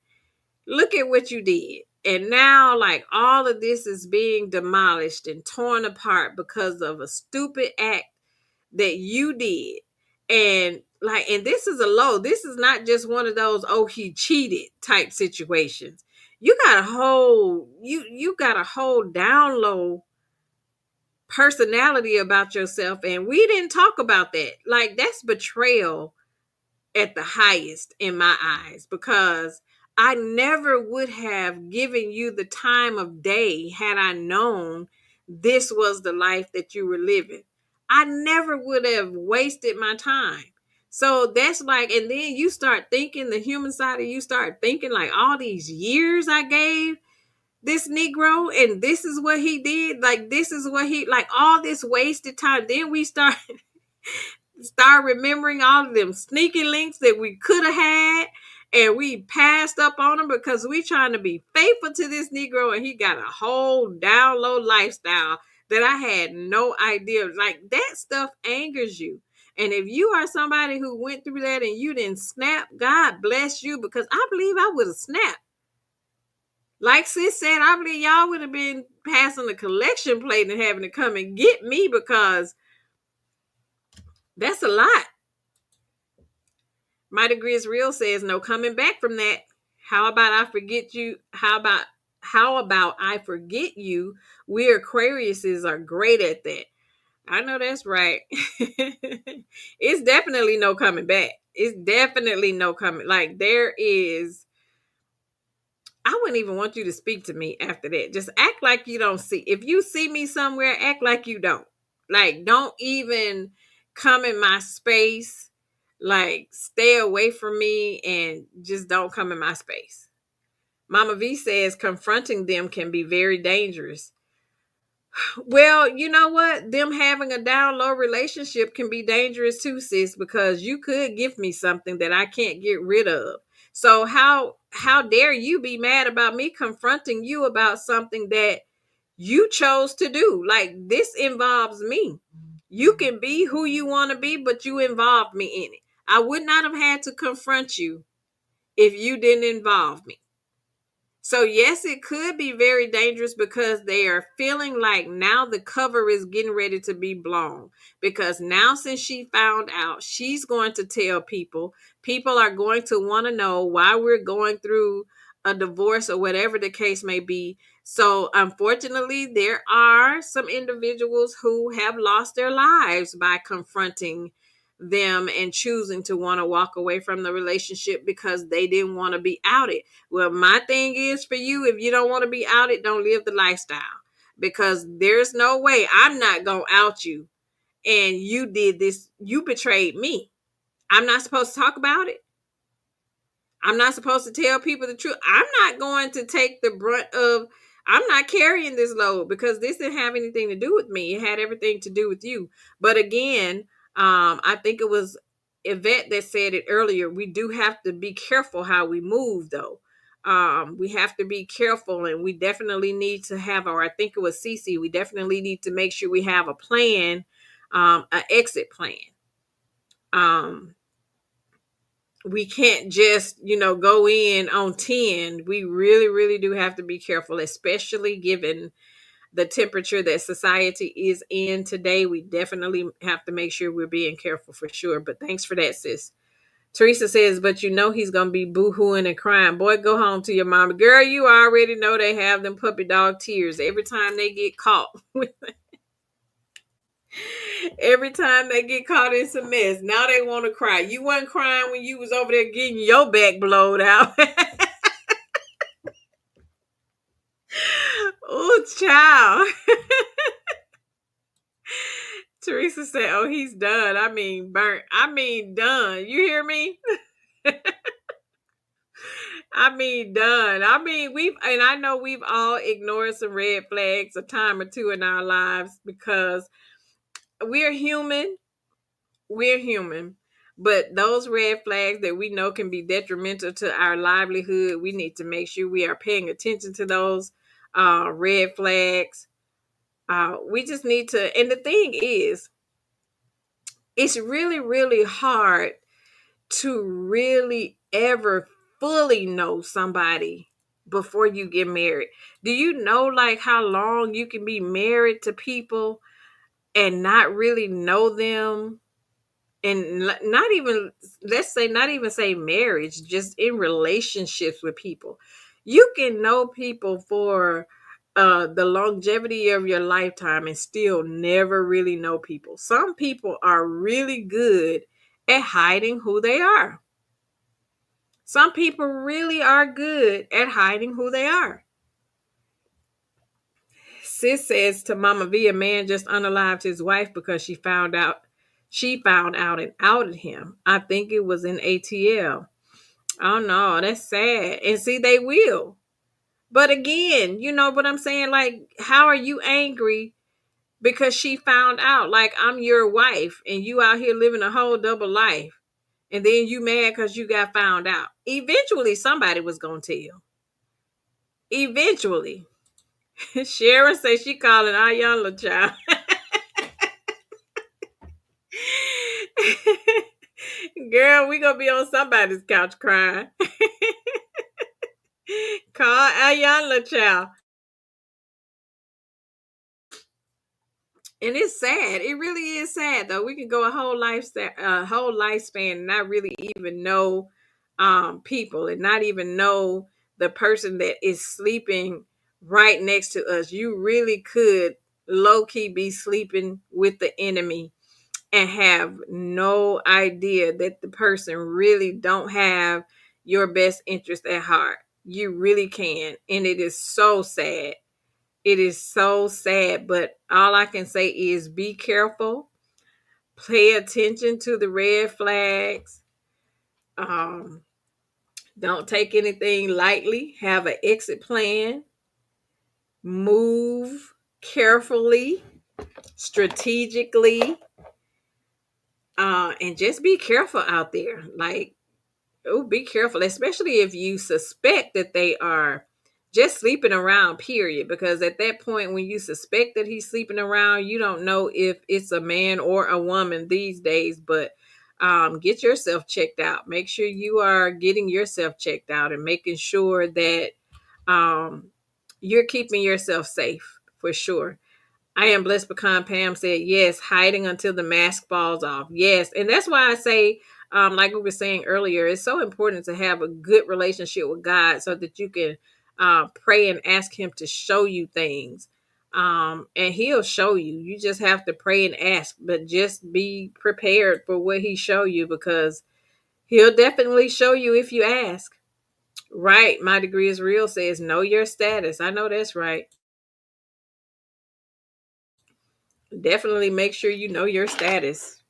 look at what you did. And now, like, all of this is being demolished and torn apart because of a stupid act that you did. And like, and this is a low. This is not just one of those, oh, he cheated type situations. You got a whole down low personality about yourself, and we didn't talk about that. Like, that's betrayal at the highest in my eyes, because I never would have given you the time of day had I known this was the life that you were living. I never would have wasted my time. So that's like, and then you start thinking, the human side of you start thinking, like, all these years I gave this Negro, and this is what he did. Like, this is what he, like, all this wasted time. Then we start remembering all of them sneaky links that we could have had, and we passed up on them because we trying to be faithful to this Negro, and he got a whole down low lifestyle that I had no idea. Like, that stuff angers you. And if you are somebody who went through that and you didn't snap, God bless you, because I believe I would have snapped. Like sis said, I believe y'all would have been passing the collection plate and having to come and get me, because that's a lot. My degree is real says, no coming back from that. How about I forget you? How about I forget you? We Aquariuses are great at that. I know that's right. It's definitely no coming back. It's definitely no coming. Like, there is, I wouldn't even want you to speak to me after that. Just act like you don't see. If you see me somewhere, act like you don't. Like, don't even come in my space. Like, stay away from me and just don't come in my space. Mama V says confronting them can be very dangerous. Well, you know what? Them having a down low relationship can be dangerous too, sis, because you could give me something that I can't get rid of. So how dare you be mad about me confronting you about something that you chose to do? Like, this involves me. You can be who you want to be, but you involved me in it. I would not have had to confront you if you didn't involve me. So, yes, it could be very dangerous because they are feeling like now the cover is getting ready to be blown. Because now, since she found out, she's going to tell people. People are going to want to know why we're going through a divorce or whatever the case may be. So, unfortunately, there are some individuals who have lost their lives by confronting them and choosing to want to walk away from the relationship because they didn't want to be outed. Well, my thing is for you, if you don't want to be outed, don't live the lifestyle, because there's no way I'm not going to out you. And you did this, you betrayed me. I'm not supposed to talk about it. I'm not supposed to tell people the truth. I'm not going to take the brunt of, I'm not carrying this load because this didn't have anything to do with me. It had everything to do with you. But again, I think it was Yvette that said it earlier. We do have to be careful how we move, though. We have to be careful, and we definitely need to have, or I think it was Cece, we definitely need to make sure we have a plan, an exit plan. Um, we can't just go in on 10. We really do have to be careful, especially given the temperature that society is in today. We definitely have to make sure we're being careful for sure. But thanks for that, sis. Teresa says, but he's gonna be boo-hooing and crying. Boy, go home to your mama. Girl, you already know they have them puppy dog tears every time they get caught. Every time they get caught in some mess, now they want to cry. You wasn't crying when you was over there getting your back blowed out. Oh, child. Teresa said, oh, he's done. I mean, burnt. I mean, done. You hear me? I mean, done. I mean, and I know we've all ignored some red flags a time or two in our lives because we're human. We're human. But those red flags that we know can be detrimental to our livelihood, we need to make sure we are paying attention to those red flags. We just need to, and the thing is, it's really hard to really ever fully know somebody before you get married. Do you know like how long you can be married to people and not really know them? And not even, let's say, not even say marriage, just in relationships with people, you can know people for the longevity of your lifetime and still never really know people. Some people are really good at hiding who they are. Some people really are good at hiding who they are. Sis says to Mama V, a man just unalived his wife because she found out and outed him. I think it was in ATL. Oh no, that's sad. And see, they will. But again, you know what I'm saying? Like, how are you angry because she found out? Like, I'm your wife and you out here living a whole double life. And then you mad because you got found out. Eventually, somebody was going to tell. Eventually. Sharon says she calling Ayala child. Girl, we gonna be on somebody's couch crying. Call Ayala child. And it's sad. It really is sad though. We can go a whole lifespan and not really even know people and not even know the person that is sleeping right next to us. You really could low key be sleeping with the enemy and have no idea that the person really don't have your best interest at heart. You really can. And it is so sad. It is so sad. But all I can say is be careful. Pay attention to the red flags. Um, don't take anything lightly. Have an exit plan. Move. carefully, strategically, and just be careful out there. Like, oh, be careful, especially if you suspect that they are just sleeping around, period. Because at that point, when you suspect that he's sleeping around, you don't know if it's a man or a woman these days. But get yourself checked out. Make sure you are getting yourself checked out and making sure that um, you're keeping yourself safe for sure. I am blessed pecan. Pam said, yes, hiding until the mask falls off. Yes. And that's why I say, like we were saying earlier, it's so important to have a good relationship with God so that you can pray and ask him to show you things. And he'll show you. You just have to pray and ask, but just be prepared for what he show you, because he'll definitely show you if you ask. Right. My degree is real says know your status. I know that's right. Definitely make sure you know your status.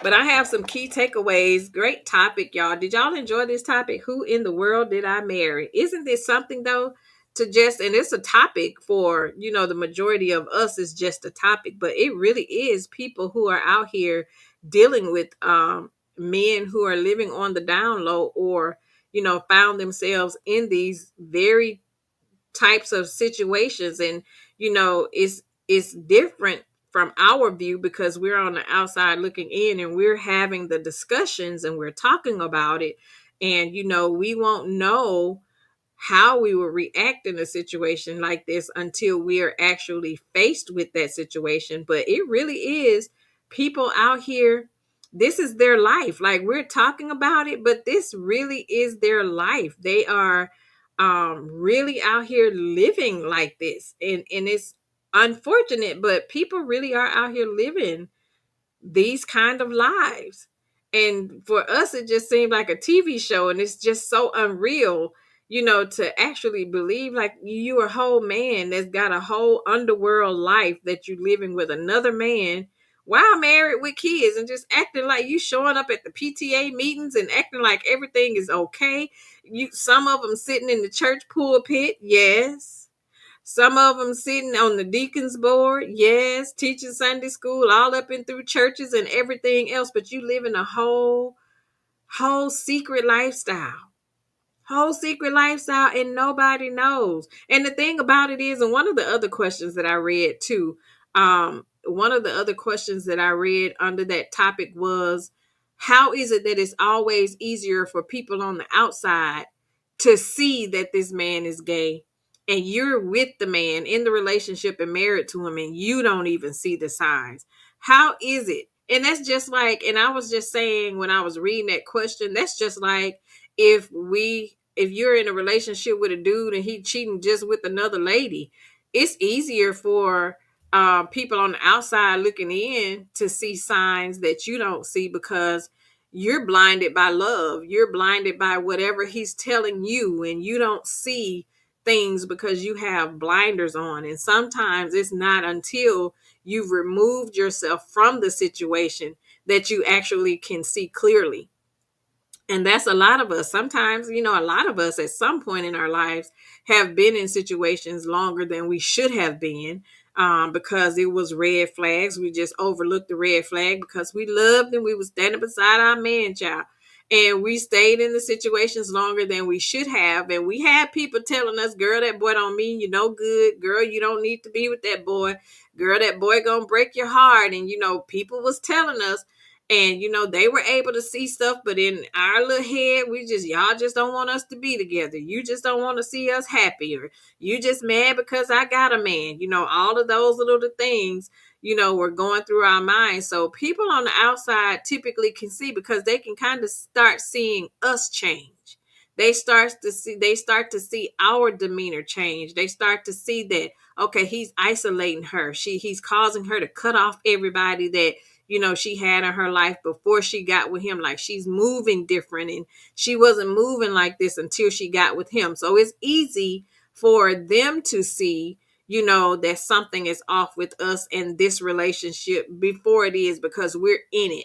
But I have some key takeaways. Great topic, y'all. Did y'all enjoy this topic? Who in the world did I marry? Isn't this something though to just, and it's a topic for, the majority of us is just a topic, but it really is people who are out here dealing with men who are living on the down low, or, found themselves in these very types of situations. And it's different from our view because we're on the outside looking in, and we're having the discussions and we're talking about it. And we won't know how we will react in a situation like this until we are actually faced with that situation. But it really is people out here, this is their life. Like, we're talking about it, but this really is their life. They are really out here living like this. And it's unfortunate, but people really are out here living these kind of lives. And for us, it just seemed like a TV show, and it's just so unreal, to actually believe like you're a whole man that's got a whole underworld life that you're living with another man while married with kids, and just acting like you showing up at the PTA meetings and acting like everything is okay. Some of them sitting in the church pulpit, yes, some of them sitting on the deacon's board, yes, teaching Sunday school all up and through churches and everything else, but you live in a whole secret lifestyle. Whole secret lifestyle, and nobody knows. And the thing about it is, and one of the other questions that I read too, one of the other questions that I read under that topic was, how is it that it's always easier for people on the outside to see that this man is gay, and you're with the man in the relationship and married to him, and you don't even see the signs? How is it? And that's just like, and I was just saying when I was reading that question, that's just like if you're in a relationship with a dude and he cheating just with another lady, it's easier for people on the outside looking in to see signs that you don't see, because you're blinded by love. You're blinded by whatever he's telling you, and you don't see things because you have blinders on. And sometimes it's not until you've removed yourself from the situation that you actually can see clearly. And that's a lot of us. Sometimes, a lot of us at some point in our lives have been in situations longer than we should have been, because it was red flags. We just overlooked the red flag because we loved and we was standing beside our man child. And we stayed in the situations longer than we should have. And we had people telling us, girl, that boy don't mean you no good. Girl, you don't need to be with that boy. Girl, that boy gonna break your heart. And, people was telling us, and they were able to see stuff, but in our little head, y'all just don't want us to be together. You just don't want to see us happy, or you just mad because I got a man. All of those little things, were going through our minds. So people on the outside typically can see, because they can kind of start seeing us change. They start to see our demeanor change. They start to see that, okay, he's isolating her. He's causing her to cut off everybody that she had in her life before she got with him. Like, she's moving different, and she wasn't moving like this until she got with him. So it's easy for them to see, that something is off with us in this relationship before it is, because we're in it.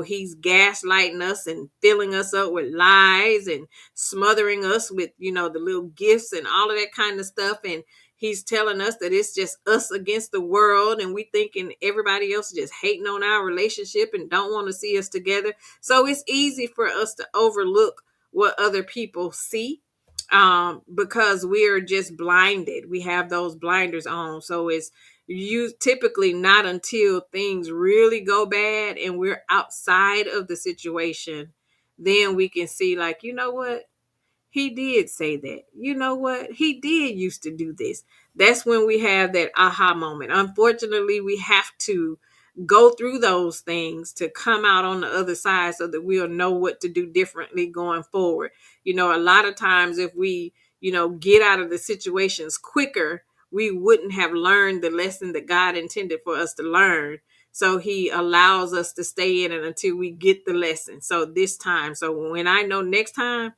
He's gaslighting us and filling us up with lies and smothering us with, the little gifts and all of that kind of stuff. And He's telling us that it's just us against the world, and we thinking everybody else just hating on our relationship and don't want to see us together. So it's easy for us to overlook what other people see, because we're just blinded. We have those blinders on. So it's you typically not until things really go bad and we're outside of the situation, then we can see, like, you know what? He did say that. You know what? He did used to do this. That's when we have that aha moment. Unfortunately, we have to go through those things to come out on the other side so that we'll know what to do differently going forward. A lot of times if we, get out of the situations quicker, we wouldn't have learned the lesson that God intended for us to learn. So he allows us to stay in it until we get the lesson. So this time, so when I know next time,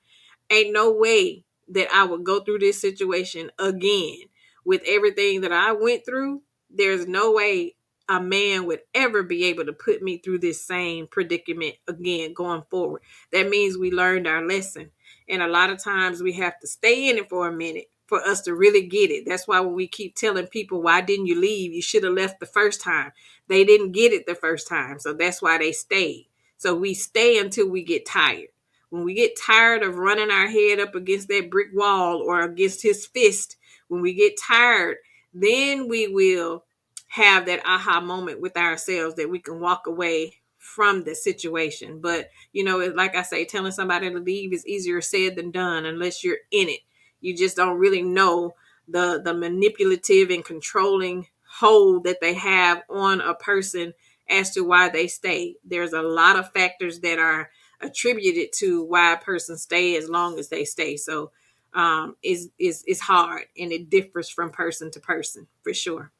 ain't no way that I would go through this situation again with everything that I went through. There's no way a man would ever be able to put me through this same predicament again going forward. That means we learned our lesson. And a lot of times we have to stay in it for a minute for us to really get it. That's why when we keep telling people, why didn't you leave? You should have left the first time. They didn't get it the first time. So that's why they stayed. So we stay until we get tired. When we get tired of running our head up against that brick wall or against his fist, when we get tired, then we will have that aha moment with ourselves that we can walk away from the situation. But, like I say, telling somebody to leave is easier said than done unless you're in it. You just don't really know the manipulative and controlling hold that they have on a person as to why they stay. There's a lot of factors that are attributed to why a person stay as long as they stay. So it's hard, and it differs from person to person for sure.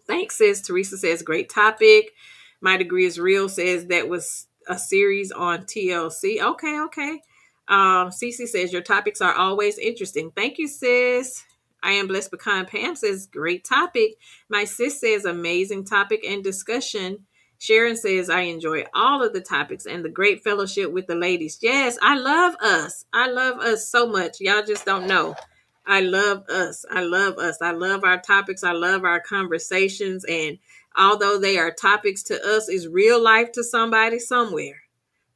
Thanks, sis. Teresa says, great topic. My Degree is Real says that was a series on TLC. Okay. Cece says, your topics are always interesting. Thank you, sis. I am blessed because Pam says, great topic. My sis says, amazing topic and discussion. Sharon says, I enjoy all of the topics and the great fellowship with the ladies. Yes, I love us. I love us so much. Y'all just don't know. I love us. I love us. I love our topics. I love our conversations. And although they are topics to us, is real life to somebody somewhere,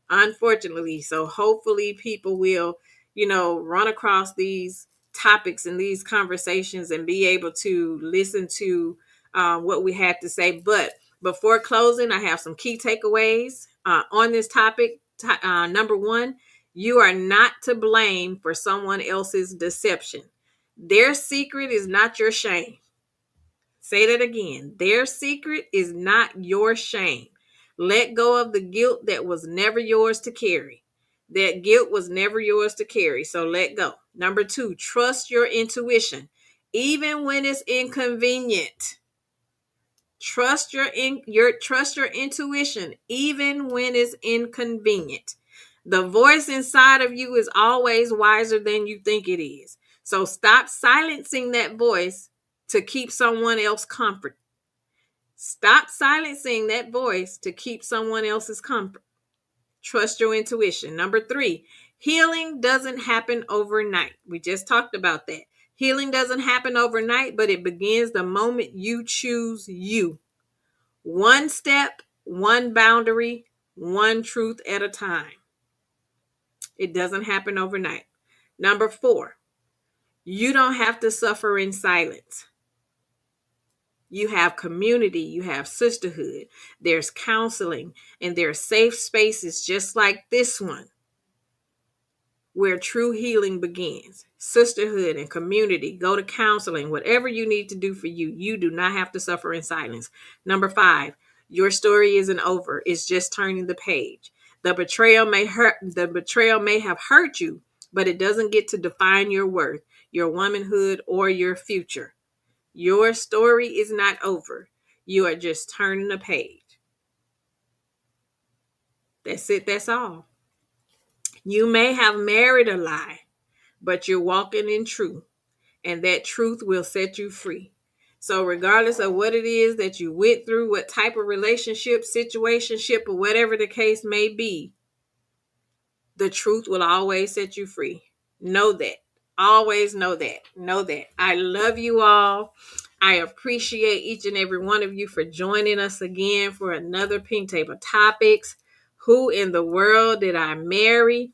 unfortunately. So hopefully people will, run across these topics and these conversations and be able to listen to what we had to say. But before closing, I have some key takeaways on this topic. Number one, you are not to blame for someone else's deception. Their secret is not your shame. Say that again. Their secret is not your shame. Let go of the guilt that was never yours to carry. That guilt was never yours to carry. So let go. Number two, trust your intuition, even when it's inconvenient. Trust your intuition, even when it's inconvenient. The voice inside of you is always wiser than you think it is. So stop silencing that voice to keep someone else comfort. Stop silencing that voice to keep someone else's comfort. Trust your intuition. Number three, healing doesn't happen overnight. We just talked about that. Healing doesn't happen overnight, but it begins the moment you choose you. One step, one boundary, one truth at a time. It doesn't happen overnight. Number four, you don't have to suffer in silence. You have community, you have sisterhood, there's counseling, and there are safe spaces just like this one where true healing begins. Sisterhood and community. Go to counseling. Whatever you need to do for you, you do not have to suffer in silence. Number five, your story isn't over. It's just turning the page. The betrayal may hurt. The betrayal may have hurt you, but it doesn't get to define your worth, your womanhood, or your future. Your story is not over. You are just turning the page. That's it. That's all. You may have married a lie, but you're walking in truth, and that truth will set you free. So regardless of what it is that you went through, what type of relationship, situationship, or whatever the case may be, the truth will always set you free. Know that. Always know that. Know that. I love you all. I appreciate each and every one of you for joining us again for another Pink Table Topics. Who in the world did I marry?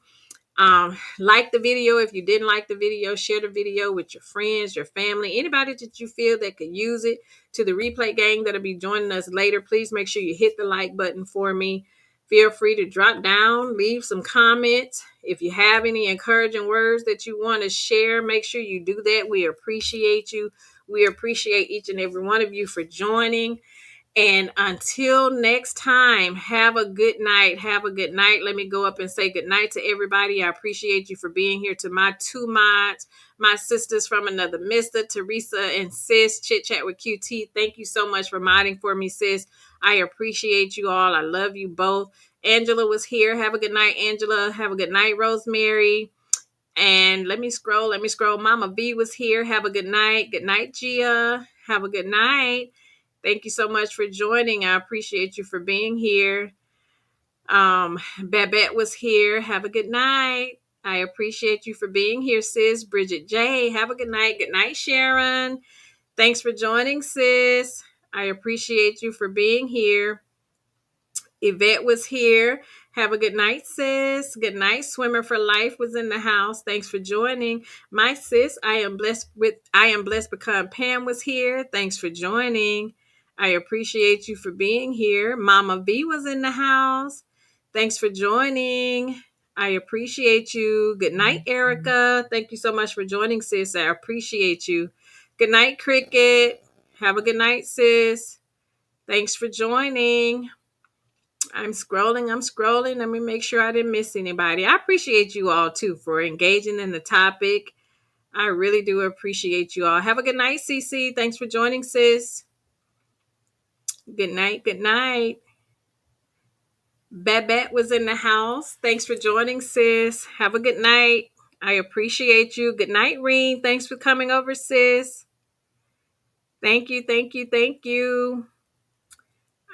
Like the video. If you didn't like the video, share the video with your friends, your family, anybody that you feel that could use it. To the replay gang that'll be joining us later, please make sure you hit the like button for me. Feel free to drop down, leave some comments. If you have any encouraging words that you want to share, make sure you do that. We appreciate you. We appreciate each and every one of you for joining. And until next time, have a good night. Have a good night. Let me go up and say good night to everybody. I appreciate you for being here. To my two mods, my sisters from another mister, Teresa and sis, Chit Chat with QT. Thank you so much for modding for me, sis. I appreciate you all. I love you both. Angela was here. Have a good night, Angela. Have a good night, Rosemary. And let me scroll. Let me scroll. Mama V was here. Have a good night. Good night, Gia. Have a good night. Thank you so much for joining. I appreciate you for being here. Babette was here. Have a good night. I appreciate you for being here, sis. Bridget J. Have a good night. Good night, Sharon. Thanks for joining, sis. I appreciate you for being here. Yvette was here. Have a good night, sis. Good night. Swimmer for Life was in the house. Thanks for joining. My sis, I am blessed because Pam was here. Thanks for joining. I appreciate you for being here. Mama V was in the house. Thanks for joining. I appreciate you. Good night, Erica. Thank you so much for joining, sis. I appreciate you. Good night, Cricket. Have a good night, sis. Thanks for joining. I'm scrolling. Let me make sure I didn't miss anybody. I appreciate you all too for engaging in the topic. I really do appreciate you all. Have a good night, Cece. Thanks for joining, sis. Good night. Good night. Babette was in the house. Thanks for joining, sis. Have a good night. I appreciate you. Good night, Reen. Thanks for coming over, sis. Thank you. Thank you. Thank you.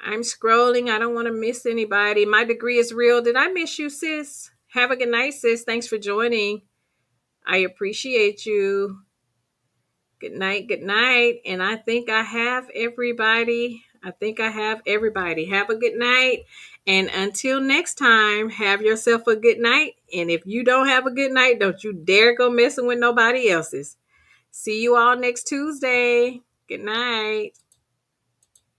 I'm scrolling. I don't want to miss anybody. My degree is real. Did I miss you, sis? Have a good night, sis. Thanks for joining. I appreciate you. Good night. Good night. And I think I have everybody. Have a good night. And until next time, have yourself a good night. And if you don't have a good night, don't you dare go messing with nobody else's. See you all next Tuesday. Good night.